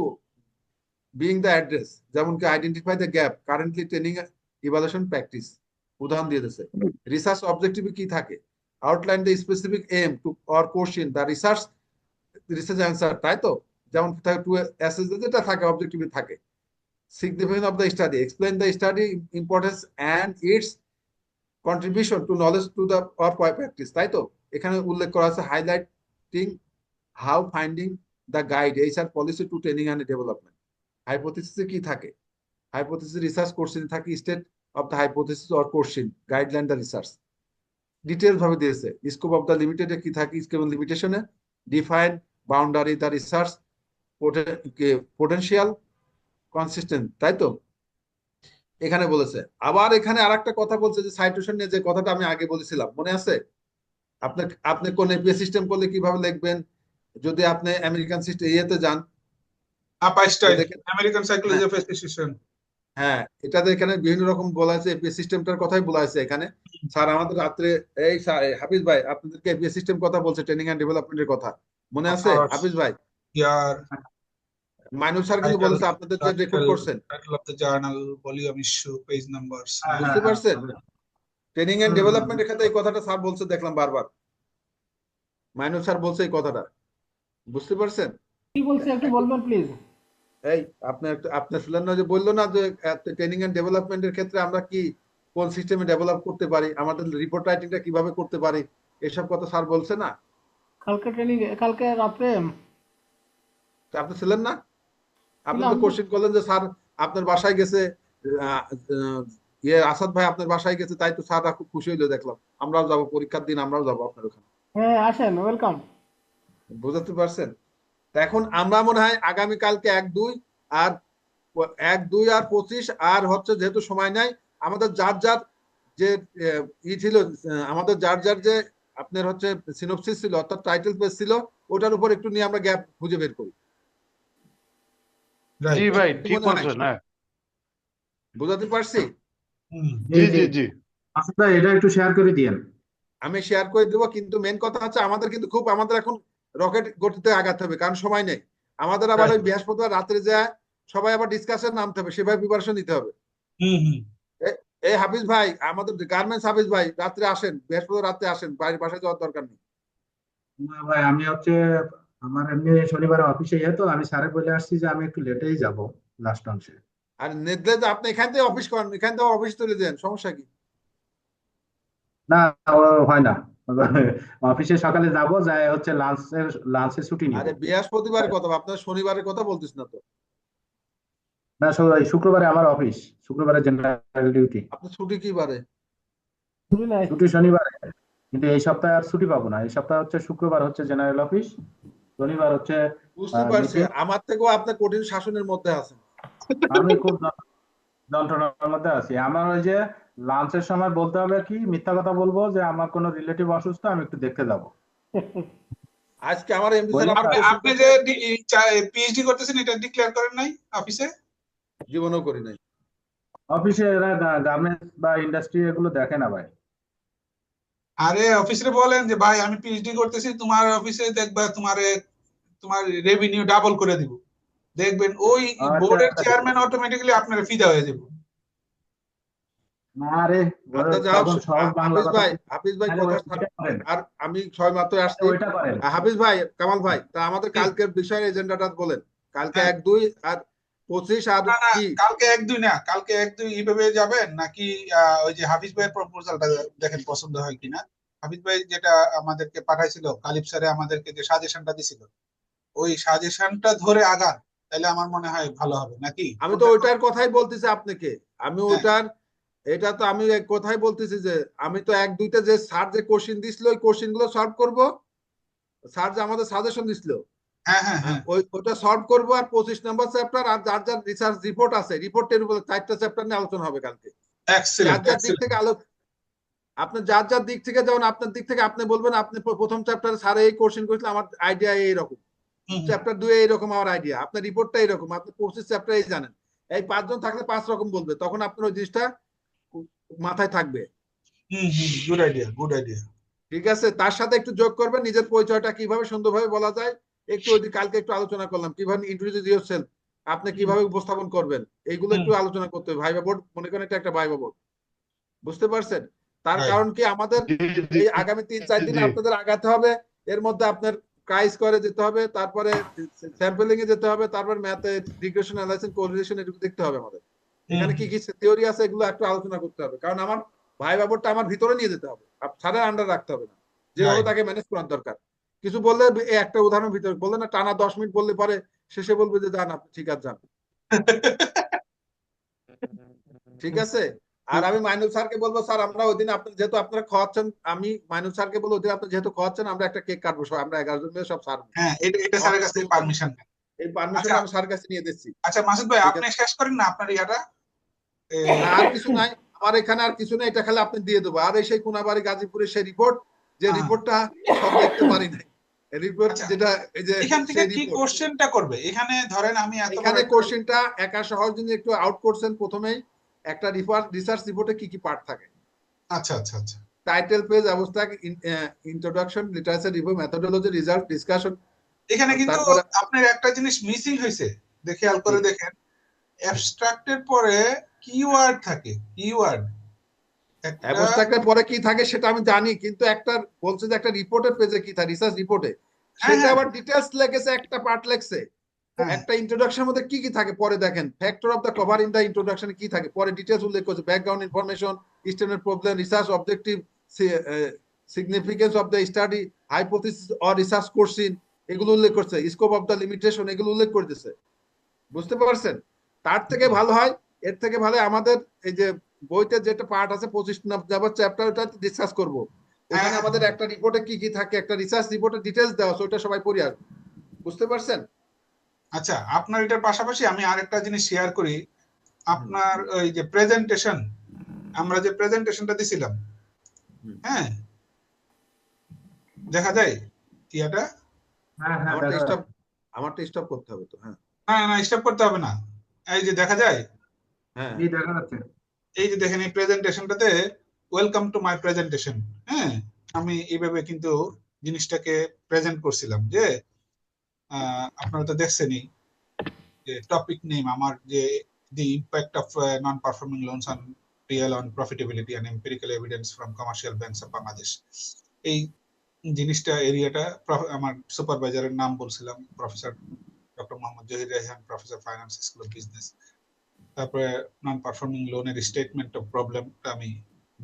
being the address, যেমন কি identify the gap currently training evaluation practice, উদাহরণ দিয়ে দিয়েছে। রিসার্চ অবজেক্টিভ কি থাকে, outline the specific aim to or question the research answer, তাই তো। যেমন টু অ্যাসেস যেটা থাকে অবজেক্টিভে থাকে। significance of the study, explain the study importance and its contribution to knowledge to the or practice, তাই তো। এখানে উল্লেখ করা আছে highlighting how finding the guide HR policy to training and development. হাইপোথিসিসে কি থাকে, হাইপোথিসিস রিসার্চ কোশ্চেন থাকে, state of the hypothesis or question, guideline the research, detail ভাবে দিয়েছে। স্কোপ অফ দ্য লিমিটেড কি থাকে, স্কোপ এন্ড লিমিটেশনে define boundary the research potential consistent, তাই তো এখানে বলেছে। আবার এখানে আরেকটা কথা বলছে যে সাইটেশন নিয়ে, যে কথাটা আমি আগে বলেছিলাম, মনে আছে? আপনি কোন এপিএস সিস্টেম করলে কিভাবে লিখবেন, যদি আপনি আমেরিকান সিস্টেম ইয়েতে যান,
আপা স্টাইল
দেখেন,
আমেরিকান সাইকোলজি অফ অ্যাসোসিয়েশন,
হ্যাঁ এটাতে এখানে বিভিন্ন রকম বলা আছে, এপিএস সিস্টেমটার কথাই বলা আছে এখানে। স্যার আমাদের রাত্রে এই হাফিজ ভাই আপনাদেরকে এপিএস সিস্টেম কথা বলছে, ট্রেনিং এন্ড ডেভেলপমেন্টের কথা, মনে আছে হাফিজ ভাই?
ইয়ার
মাইনুল স্যার কিন্তু বলেছে, আপনাদের যে রেকর্ড করছেন,
title of the journal, volume, issue, page numbers.
বুঝতে পারছেন? ট্রেনিং এন্ড ডেভেলপমেন্টের ক্ষেত্রে এই কথাটা স্যার বলছে, দেখলাম বারবার মাইনুল স্যার বলছে এই কথাটা, বুঝতে পারছেন?
কি বলছে একটু বলবেন প্লিজ।
এই আপনার ছিলেন না যে বললো না যে ট্রেনিং এন্ড ডেভেলপমেন্টের ক্ষেত্রে আমরা কি কোন সিস্টেমে ডেভেলপ করতে পারি, আমাদের রিপোর্ট রাইটিংটা কিভাবে করতে পারি, এসব কথা স্যার বলছে না?
কালকে ট্রেনিং, কালকে রাত্রে
আপনি ছিলেন না? আপনি তো
ছিলাম।
কোশ্চেন করলেন যে স্যার আপনার বাসায় গেছে, আহ, আহ, আসাদ ভাই আপনার বাসায় গেছে, তাই তো স্যাররা খুব খুশি হইলো, দেখলাম আমরাও যাবো পরীক্ষার দিন, আমরাও যাবো আপনার ওখানে,
হ্যাঁ আসেন, ওয়েলকাম।
বুঝতে পারছেন? তা এখন আমরা মনে হয় আগামী কালকে 1-2 আর 1-2 আর 25 আর হচ্ছে, যেহেতু সময় নাই আমাদের, যার যার যে ছিল, আমাদের যার যার যে আপনার হচ্ছে সিনোপসিস ছিল, অর্থাৎ টাইটেল পেজ ছিল, ওটার উপর একটু নিয়ে আমরা গ্যাপ খুঁজে বের করি।
জি ভাই, ঠিক
মনে হয়?
বলছেন। হ্যাঁ,
বুঝাতে পারছি?
জি জি জি।
আচ্ছা এটা একটু শেয়ার করে দিয়েন।
আমি শেয়ার করে দেবো, কিন্তু মেন কথা হচ্ছে আমাদের কিন্তু আমাদের এখন রকেট গতিতে আগাতে হবে, কারণ সময় নেই আমাদের। আবার ওই বৃহস্পতিবার রাত্রে যায় সবাই আবার ডিসকাশন নামতে হবে, সেভাবে প্রিপারেশন নিতে হবে। এই হাফিজ ভাই, আমাদের গার্মেন্টস হাফিজ ভাই, রাত্রে আসেন, বৃহস্পতিবার রাত্রে আসেন, বাইরের বাসায় যাওয়ার দরকার নেই।
না ভাই, আমি হচ্ছে আমার এমনি শনিবার অফিসে তো আমি স্যারে বলে আসছি যে আমি একটু লেটেই যাব লাস্ট অংশে।
আর নেদলে যে আপনি এখান থেকে অফিস করেন, এখান থেকে অফিস তুলে দেন, সমস্যা কি?
না ও হয় না, অফিসে সকালে যাব, যাই হচ্ছে লাঞ্চের ছুটি নিব।
আরে বৃহস্পতিবারের কথা, আপনার শনিবারের কথা বলতিস না তো?
না শুক্রবারে আমার অফিস, শুক্রবারে জেনারেল ডিউটি।
আপনার ছুটি কি বারে?
ছুটি নাই।
ছুটি শনিবারে, কিন্তু এই সপ্তাহে আর ছুটি পাবো না। এই সপ্তাহে হচ্ছে শুক্রবার হচ্ছে জেনারেল অফিস, শনিবার হচ্ছে
বুঝতে পারছি,
meeting।
আমার থেকেও আপনি কঠিন শাসনের মধ্যে আছেন।
আমি খুব যন্ত্রণার মধ্যে আছি। আমার ওই যে লাঞ্চের সময় বলতে হবে কি, মিথ্যা কথা বলবো যে আমার কোনো রিলেটিভ অসুস্থ, আমি একটু দেখতে যাব।
আজকে আমার এমডি
ওই
স্যার আমার
না,
কোশ্চেন
আপনি যে পিএইচডি করতেছেন এটা ডিক্লেয়ার করেন নাই অফিসে?
জীবনেও করি নাই।
অফিসে এরা গার্মেন্টস বা ইন্ডাস্ট্রি এগুলো দেখে না ভাই।
আরে অফিসে বলেন যে ভাই আমি পিএইচডি করতেছি, তোমার অফিসে দেখবা তোমার রেভিনিউ ডাবল করে দিব, দেখবেন ওই
আচ্ছা
বোর্ডের
আচ্ছা।
চেয়ারম্যান অটোমেটিক্যালি আপনার ফিদা হয়ে যাবে।
না রে,
আচ্ছা যা হোক,
তখন সহজ বাংলা কথা।
হাফিজ ভাই
তাহলে
কথা
ওইটা করেন,
আর আমি সবাই মাত্র আসছি।
ওইটা করেন।
হাফিজ ভাই, কামাল ভাই, তা আমাদের
জি।
কালকের বিষয়ের এজেন্ডাটা বলেন। কালকে
হ্যাঁ।
1, 2 আর 25 আর
না না,
কি?
কালকে 1, 2 না, কালকে 1, 2 এইভাবে যাবেন নাকি ওই যে হাফিজ ভাইয়ের প্রপোজালটা দেখেন পছন্দ হয় কিনা। হাফিজ ভাই যেটা আমাদেরকে পাঠাইছিল, কালিব স্যারে আমাদেরকে যে সাজেশনটা দিছিল, ওই সাজেশনটা ধরে আগান, তাহলে আমার মনে হয় ভালো হবে নাকি।
আমি তো ওইটার কথাই বলতেছি আপনাকে। আমি
হ্যাঁ।
ওইটার এটা তো আমি এক কথাই বলতেছি যে আমি তো 1, 2তে যে স্যার যে কোশ্চেন দিছিল ওই কোশ্চেন গুলো সলভ করব। স্যার যে আমাদের সাজেশন দিছিল
হ্যাঁ হ্যাঁ হ্যাঁ,
ওইটা সলভ করবো। আর 25 নম্বর চ্যাপ্টার আর যার যার রিসার্চ রিপোর্ট আছে, রিপোর্টের উপরে 4টা চ্যাপ্টার নিয়ে আলোচনা হবে কালকে। যার
এক্সেলেন্ট
যার দিক
এক্সেলেন্ট।
থেকে আপনি যার যার দিক থেকে, যেমন আপনার দিক থেকে আপনি বলবেন আপনি প্রথম চ্যাপ্টারে স্যার এই কোশ্চেন করেছিল, আমার আইডিয়া এইরকম, চ্যাপ্টার 2 এইরকম আমার আইডিয়া, আপনার রিপোর্টটা এইরকম, আপনি 25 চ্যাপ্টার জানেন। এই 5 জন থাকলে 5 রকম বলবে, তখন আপনার ওই জিনিসটা মাথায় থাকবে।
Good idea good idea.
ঠিক আছে, তার সাথে একটু যোগ করবেন নিজের পরিচয়টা কিভাবে সুন্দরভাবে বলা যায়। একটু ওই কালকে একটু আলোচনা করলাম কিভাবে ইন্ট্রোডিউস ইয়োরসেলফ, আপনি কিভাবে উপস্থাপন করবেন, এইগুলো একটু আলোচনা করতে হবে। ভাইবা বোর্ড মনে করেন এটা একটা ভাইবা বোর্ড, বুঝতে পারছেন? তার
Right.
কারণ কি, আমাদের
জি জি
এই আগামী 3-4 দিন
জি
আপনাদের আগাতে হবে। এর মধ্যে আপনার ক্রাইস করে যেতে হবে, তারপরে স্যাম্পলিং এ যেতে হবে, তারপর ম্যাথে রিগ্রেশন অ্যানালাইসিস কোরিলেশন এটুকু দেখতে হবে আমাদের। এখানে কি কি থিওরি আছে এগুলো একটু আলোচনা করতে হবে, কারণ আমার ভাইবা বোর্ডটা আমার ভিতরে নিয়ে যেতে হবে, স্যারের আন্ডার রাখতে হবে না, যেভাবে
Right.
তাকে ম্যানেজ করার দরকার। কিছু বললে এই একটা উদাহরণ ভিতরে বললে না, টানা 10 মিনিট বললে পরে শেষে বলবে যে যান আপনি, ঠিক আছে যান। ঠিক আছে। আর আমি মাইনুল স্যারকে বলবো, স্যার আমরা ওই দিন আপনি যেহেতু আপনারা খাওয়াচ্ছেন, আমি মাইনুল স্যারকে বলবো ওই দিন আপনি যেহেতু খাওয়াচ্ছেন, আমরা একটা কেক কাটবো সব, আমরা 11 জন মিলে সব স্যার।
হ্যাঁ, এটা স্যারের কাছ থেকে পারমিশন।
এই পারমিশন
আচ্ছা
আমি স্যার কাছে নিয়ে দিচ্ছি।
আচ্ছা মাসুদ ভাই,
ঠিক
আপনি
আছে।
শেষ করেন না আপনার ইয়াটা।
না, আর কিছু নাই আমার এখানে, আর কিছু নেই, এটা খালি আপনি দিয়ে দেবো। আর এই সেই কোনাবাড়ি গাজীপুরের সেই রিপোর্ট, যে
হ্যাঁ।
রিপোর্টটা সব দেখতে পারি নাই, রিপোর্ট
আচ্ছা,
যেটা এই যে
এখান থেকে
সেই
কি
রিপোর্ট।
কোশ্চেনটা করবে এখানে? ধরেন আমি এত বড়
এখানে
একটা-
কোশ্চেনটা একা সহজ জিনিস একটু আউট করছেন প্রথমেই, একটা রিসার্চ রিপোর্টে কি কি পার্ট থাকে।
আচ্ছা আচ্ছা আচ্ছা।
টাইটেল পেজ, অবস্থা, introduction, literature review, methodology, result, discussion.
এখানে কিন্তু
তারপরে
আপনার একটা জিনিস মিসিং হয়েছে, খেয়াল করে দেখেন। অ্যাবস্ট্রাক্টের পরে কিওয়ার্ড থাকে, কিওয়ার্ড একটা।
অ্যাবস্ট্রাক্টের পরে কি থাকে সেটা আমি জানি, কিন্তু একটা বলছে যে একটা রিপোর্টের পেজে কি থাকে, রিসার্চ রিপোর্টে,
হ্যাঁ,
সেটা
হ্যাঁ।
আবার ডিটেলস লেগেছে, একটা পার্ট লেগছে।
হ্যাঁ।
একটা ইন্ট্রোডাকশনের মধ্যে কি কি থাকে পরে দেখেন, factor of the cover in the introduction কি থাকে পরে ডিটেলস উল্লেখ করছে, background information, statement, problem, research objective, significance of the study, hypothesis or research question, এগুলো উল্লেখ করছে, স্কোপ অফ দ্য লিমিটেশন, এগুলো উল্লেখ করে দিচ্ছে। বুঝতে পারছেন? তার থেকে ভালো হয়, এর থেকে ভালো আমাদের এই যে বইতে যেটা পার্ট আছে 25 নম্বর চ্যাপ্টার, ওটা ডিসকাস করব। ওখানে
হ্যাঁ।
আমাদের একটা রিপোর্টে কি কি থাকে, একটা রিসার্চ রিপোর্টের ডিটেলস দেওয়া আছে, ওটা সবাই পড়ে আসবে। বুঝতে পারছেন?
আচ্ছা, আপনার এটার পাশাপাশি আমি আরেকটা জিনিস শেয়ার করি। আপনার ওই যে প্রেজেন্টেশন, আমরা যে প্রেজেন্টেশনটা দিছিলাম, হ্যাঁ, দেখা যায় ইয়াটা।
হ্যাঁ হ্যাঁ,
আমারটা স্টপ করতে হবে তো। হ্যাঁ
না না, স্টপ করতে হবে না, এই যে দেখা যায়,
হ্যাঁ
এই দেখা যাচ্ছে।
এই যে দেখেন এই প্রেজেন্টেশনটাতে ওয়েলকাম টু মাই প্রেজেন্টেশন। হ্যাঁ, আমি এইভাবে কিন্তু জিনিসটাকে প্রেজেন্ট করছিলাম যে আপনারা তো দেখছেনই যে টপিক নেম আমার, যে the impact of non performing loans on real on profitability and empirical evidence from commercial banks of Bangladesh. এই জিনিসটা এরিয়াটা আমার সুপারভাইজারের নাম বলছিলাম, professor doctor Mohammad Zahir Rehan, professor finance, school of business. তারপরে নন পারফর্মিং লোনের স্টেটমেন্ট অফ প্রবলেমটা আমি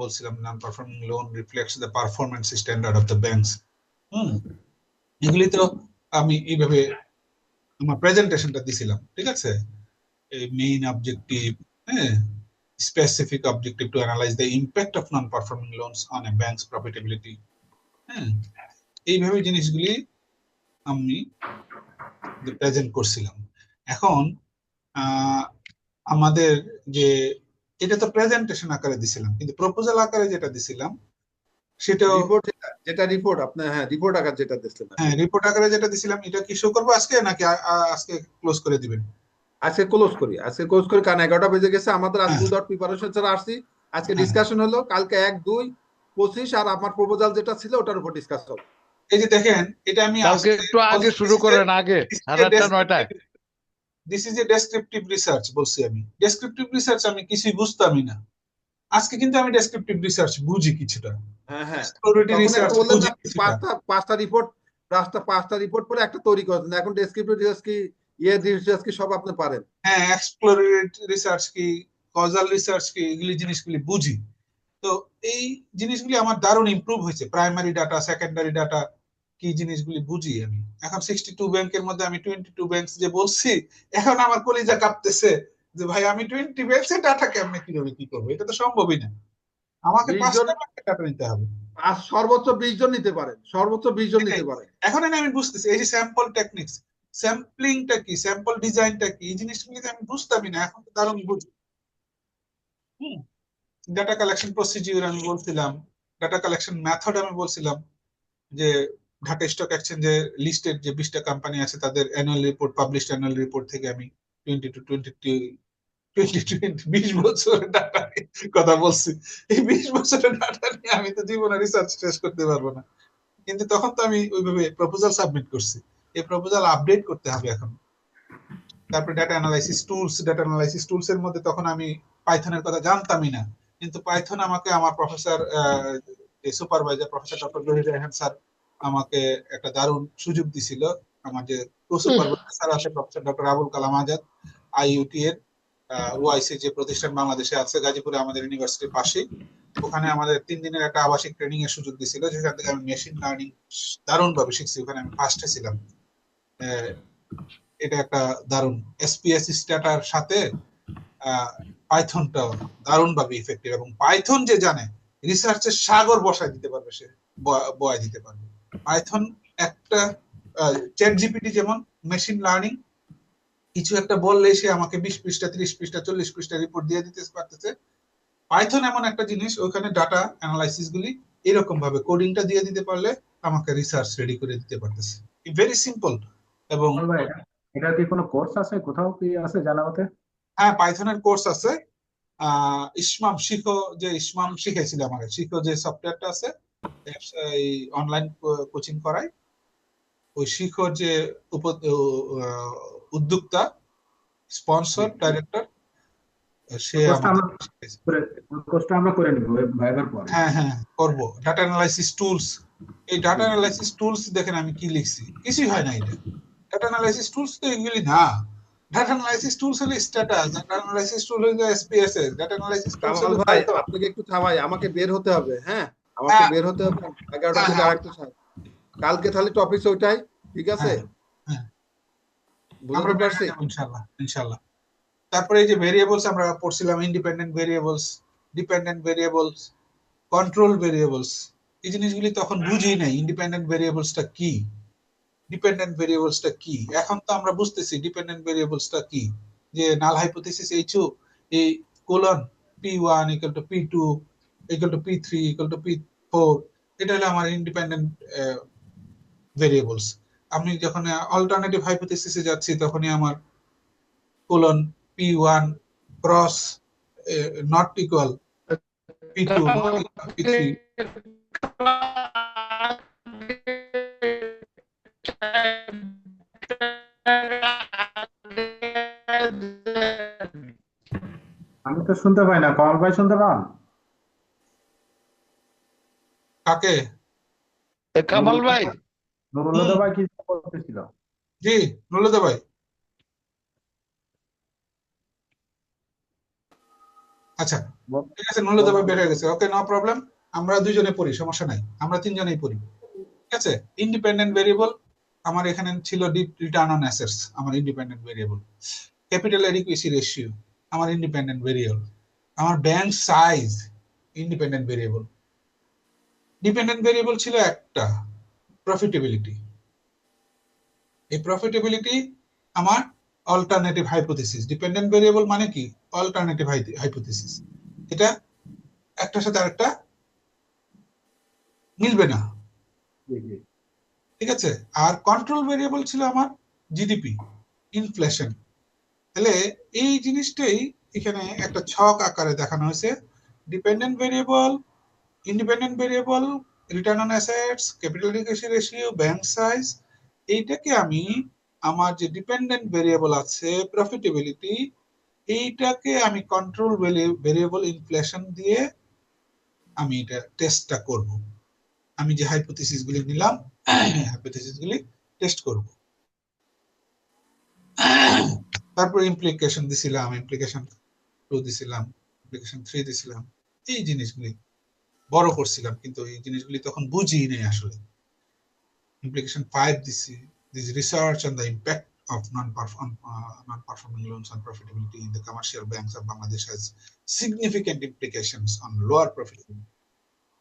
বলছিলাম, non performing loan reflects the performance standard of the banks. এগুলি তো আমি এইভাবে আমার প্রেজেন্টেশনটা দিছিলাম, ঠিক আছে। এই মেইন অবজেক্টিভ, হ্যাঁ, specific objective to analyse the impact of non performing loans on a banks profitability. হ্যাঁ, এইভাবে জিনিসগুলি আমি প্রেজেন্ট করছিলাম। এখন আমাদের যে এটা তো প্রেজেন্টেশন আকারে দিছিলাম, কিন্তু প্রপোজাল আকারে যেটা দিছিলাম সেটাও
রিপোর্ট যেটা রিপোর্ট আপনি, হ্যাঁ রিপোর্ট আকার যেটা দিচ্ছেন
হ্যাঁ রিপোর্ট আকারে যেটা দিছিলাম এটা কি শো করবো আজকে নাকি আজকে ক্লোজ করে দিবেন?
আজকে ক্লোজ করি, আজকে ক্লোজ করি, কারণ 11টা বেজে গেছে আমাদের। আজকে
হ্যাঁ
উইদাউট প্রিপারেশন ছাড়া আসছি। আজকে
হ্যাঁ
ডিসকাশন হলো, কালকে 1, 2, 25 আর আমার প্রপোজাল যেটা ছিল ওটার উপর ডিসকাস হবে।
এই যে দেখেন এটা আমি
কালকে একটু আগে শুরু করেন, আগে 8:30-9টায়।
This is a descriptive research বলছি আমি। ডেসক্রিপটিভ রিসার্চ আমি কিছুই বুঝতামই না, আজকে কিন্তু আমি ডেসক্রিপটিভ রিসার্চ বুঝি কিছুটা,
হ্যাঁ হ্যাঁ,
এক্সপ্লোরেটরি
তখন একটা
রিসার্চ
বললেন
বুঝি
যে আপনি
কিছুটা।
পাঁচটা রিপোর্ট পরে একটা তৈরি করেছেন, এখন ডেসক্রিপটিভ রিসার্চ কি, রিসার্চ কি সব আপনি পারেন।
হ্যাঁ এক্সপ্লোরেটরি রিসার্চ কি, কজাল রিসার্চ কি, এগুলি জিনিসগুলি বুঝি। তো এই জিনিসগুলি আমার দারুণ ইমপ্রুভ হয়েছে, প্রাইমারি ডাটা সেকেন্ডারি ডাটা কি জিনিসগুলি বুঝি আমি। এখন 62 ব্যাংকের মধ্যে আমি 22 ব্যাংক যে বলছি, এখন আমার কলিজা কাঁপতেছে যে ভাই আমি 20 ব্যাংকের ডাটা কেমনে কিভাবে কি করবো, এটা তো সম্ভবই না, আমাকে
20 জন
5টা ব্যাংকের ডাটা নিতে হবে।
আর সর্বোচ্চ 20 জন নিতে পারেন, সর্বোচ্চ 20 জন
এটাই।
নিতে পারেন।
এখন এনে আমি বুঝতেছি এই যে স্যাম্পল টেকনিক্স, স্যাম্পলিংটা কি, স্যাম্পল ডিজাইনটা কি, এই জিনিসগুলি আমি বুঝতামই না, এখন তো দারুণ বুঝি। ডাটা কালেকশন প্রসিডিউর আমি বলছিলাম, ডাটা কালেকশন মেথড আমি বলছিলাম, যে ঢাকা স্টক এক্সচেঞ্জে লিস্টেড যে 20টা কোম্পানি আছে তাদের annual report, published annual report থেকে আমি 20 বছরের ডাটা কথা বলছি। এই 20 বছরের ডাটা নিয়ে আমি তো জীবনে রিসার্চ শেষ করতে পারবো না, কিন্তু তখন তো আমি ওইভাবে প্রপোজাল সাবমিট করছি, এই প্রপোজাল আপডেট করতে হবে এখন। তারপরে ডাটা অ্যানালাইসিস টুলস এর মধ্যে তখন আমি পাইথনের কথা জানতামই না, কিন্তু পাইথন আমাকে আমার professor supervisor professor doctor Zahir Rehan sir আমাকে একটা দারুণ সুযোগ দিছিল। আমার যে সুপারভাইজার স্যার আছে professor doctor Abul Kalam Azad, IUT এর ওআইসি যে প্রতিষ্ঠান বাংলাদেশে আছে গাজীপুরে আমাদের ইউনিভার্সিটির পাশে, ওখানে আমাদের 3 দিনের একটা আবাসিক ট্রেনিং এর সুযোগ দিছিল, যেখান থেকে আমি মেশিন লার্নিং দারুণ ভাবে শিখছি, ওখানে আমি ফার্স্টে ছিলাম। এটা একটা দারুণ এসপিএস স্ট্যাটার সাথে পাইথনটা দারুণ ভাবে ইফেক্টিভ, এবং পাইথন যে জানে রিসার্চের সাগর বসায় দিতে পারবে, সে বয়ায় দিতে পারবে। পাইথন একটা চ্যাট জিপিটি যেমন মেশিন লার্নিং, কিছু একটা বললে সে আমাকে 20 পৃষ্ঠা 30 পৃষ্ঠা 40 পৃষ্ঠা রিপোর্ট দিয়ে দিতে পারতেছে। পাইথন এমন একটা জিনিস, ওখানে ডাটা অ্যানালাইসিস গুলি এরকম ভাবে কোডিংটা দিয়ে দিতে পারলে আমাকে রিসার্চ রেডি করে দিতে পারতেছে, ভেরি সিম্পল। এবং
এটার কি কোনো কোর্স আছে, কোথাও কি আছে জানা মতে?
হ্যাঁ পাইথনের কোর্স আছে, ইসমাম শিখো, যে ইসমাম শিখেছিল আমাকে, শিখো যে সফটওয়্যারটা আছে এই অনলাইন কোচিং করায়, ওই শিখো যে উদ্যোক্তা স্পন্সর ডাইরেক্টর, সে
কোর্সটা আমরা করে নিব ভাইবার পরে।
হ্যাঁ হ্যাঁ করবো। ডাটা অ্যানালাইসিস টুলস, এই ডাটা অ্যানালাইসিস টুলস দেখেন আমি কি লিখছি, কিছুই হয় না এটা। ডাটা অ্যানালাইসিস টুলস তো এগুলি না, ডাটা অ্যানালাইসিস টুলস হলো স্ট্যাটাস, ডাটা অ্যানালাইসিস টুল হলো SPSS, data analysis tools
Kamal
হলো
ভাই আপনাকে একটু থামাই, আমাকে বের হতে হবে, হ্যাঁ আমাকে বের হতে হবে 11টা থেকে আরেকটু কালকে তাহলে টপিক ওইটাই, ঠিক আছে?
আমরা পারছি ইনশাআল্লাহ ইনশাআল্লাহ। তারপরে এই যে ভেরিয়েবলস আমরা পড়ছিলাম, independent variables, dependent variables, control variables, এই জিনিসগুলি তখন বুঝি নাই ইন্ডিপেন্ডেন্ট ভেরিয়েবলসটা কি, ডিপেন্ডেন্ট ভেরিয়েবলসটা কি। এখন তো আমরা বুঝতেছি ডিপেন্ডেন্ট ভেরিয়েবলসটা কি, যে নাল হাইপোথিসিস এইচও এই colon p1 = p2 = p3 = p4, এটা হলো আমার ইন্ডিপেন্ডেন্ট ভেরিয়েবলস। আমি যখন অল্টারনেটিভ হাইপোথিসিসে যাচ্ছি তখনই আমার colon p1 cross not equal p2 p3।
আমি তো শুনতে পাই না, কমল ভাই শুনতে পান?
কাকে?
কামাল ভাই,
নুরুল ভাই কি বলতেছিল?
জি নুরুল ভাই। আচ্ছা ঠিক আছে, নুরুল ভাই বের হয়ে গেছে, ওকে নো প্রবলেম। আমরা দুইজনে পড়ি, সমস্যা নাই, আমরা তিনজনেই পড়ি, ঠিক আছে। ইন্ডিপেন্ডেন্ট ভেরিয়েবল আমার এখানে ছিল ডিপ রিটার্ন অন অ্যাসেটস, আমার independent variable. Capital adequacy ratio আমার ইন্ডিপেন্ডেন্ট ভেরিয়েবল। আমার bank size independent variable. Dependent variable ছিল একটা, প্রফিটেবিলিটি। এই প্রফিটেবিলিটি আমার অল্টারনেটিভ হাইপোথিসিস। ডিপেন্ডেন্ট ভেরিয়েবল মানে কি? Alternative hypothesis. এটা একটার সাথে আরেকটা মিলবে না,
জি, জি।
ঠিক আছে। আর কন্ট্রোল ভেরিয়েবল ছিল আমার জিডিপি, ইনফ্লেশন। তাহলে এই জিনিসটাই এখানে একটা ছক আকারে দেখানো হয়েছে। Dependent variable, independent variable, return on assets, capital adequation ratio, bank size, এইটাকে আমি আমার যে ডিপেন্ডেন্ট ভেরিয়েবল আছে প্রফিটেবিলিটি, এইটাকে আমি কন্ট্রোল ভেরিয়েবল ইনফ্লেশন দিয়ে আমি এটা টেস্টটা করব। আমি যে হাইপোথিসিস গুলি নিলাম, হাইপোথিসিস গুলি টেস্ট করব। তারপর ইমপ্লিকেশন দিছিলাম, ইমপ্লিকেশন 2 দিছিলাম, ইমপ্লিকেশন 3 দিছিলাম। এই জিনিসগুলি বড় করছিলাম, কিন্তু এই জিনিসগুলি তখন বুঝি নাই আসলে। Implication 5 this research on the impact of non-performing loans on profitability in the commercial banks of Bangladesh has significant implications on lower profitability.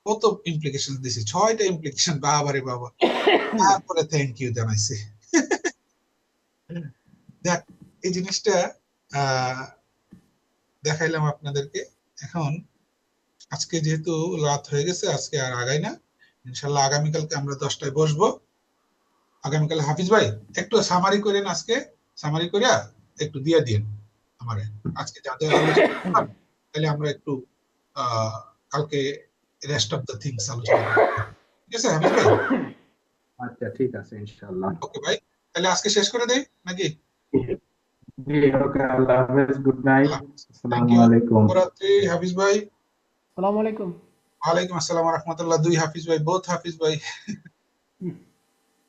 কত implications দিছি, 6টা implication, বাবারে বাবা। তারপরে থ্যাংক ইউ জানাইছি। দেখ, এই জিনিসটা দেখাইলাম আপনাদেরকে। এখন আজকে যেহেতু রাত হয়ে গেছে, আজকে আর আগাই না, ইনশাল্লাহ আগামীকালকে আমরা 10টায় বসবো। আগামীকাল হাফিজ ভাই একটু সামারি করেন, আজকে সামারি করে একটু দিয়ে দিন আমারে আজকে যাদের আলোচনা করলাম, তাহলে আমরা একটু কালকে রেস্ট অফ দ্য থিংস আলোচনা করব। ঠিক আছে হাফিজ ভাই?
আচ্ছা, ঠিক আছে, ইনশাআল্লাহ।
ওকে ভাই, তাহলে আজকে শেষ করে দেই নাকি?
জি, ওকে, আল্লাহ হাফেজ, গুড নাইট,
থ্যাংক
আসসালামু
ইউ,
আলাইকুম।
শুভরাত্রি হাফিজ ভাই।
আসসালামু আলাইকুম।
ওয়ালাইকুম আসসালাম ওয়া রাহমাতুল্লাহ। 2 হাফিজ ভাই, বোথ হাফিজ ভাই,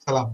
সালাম।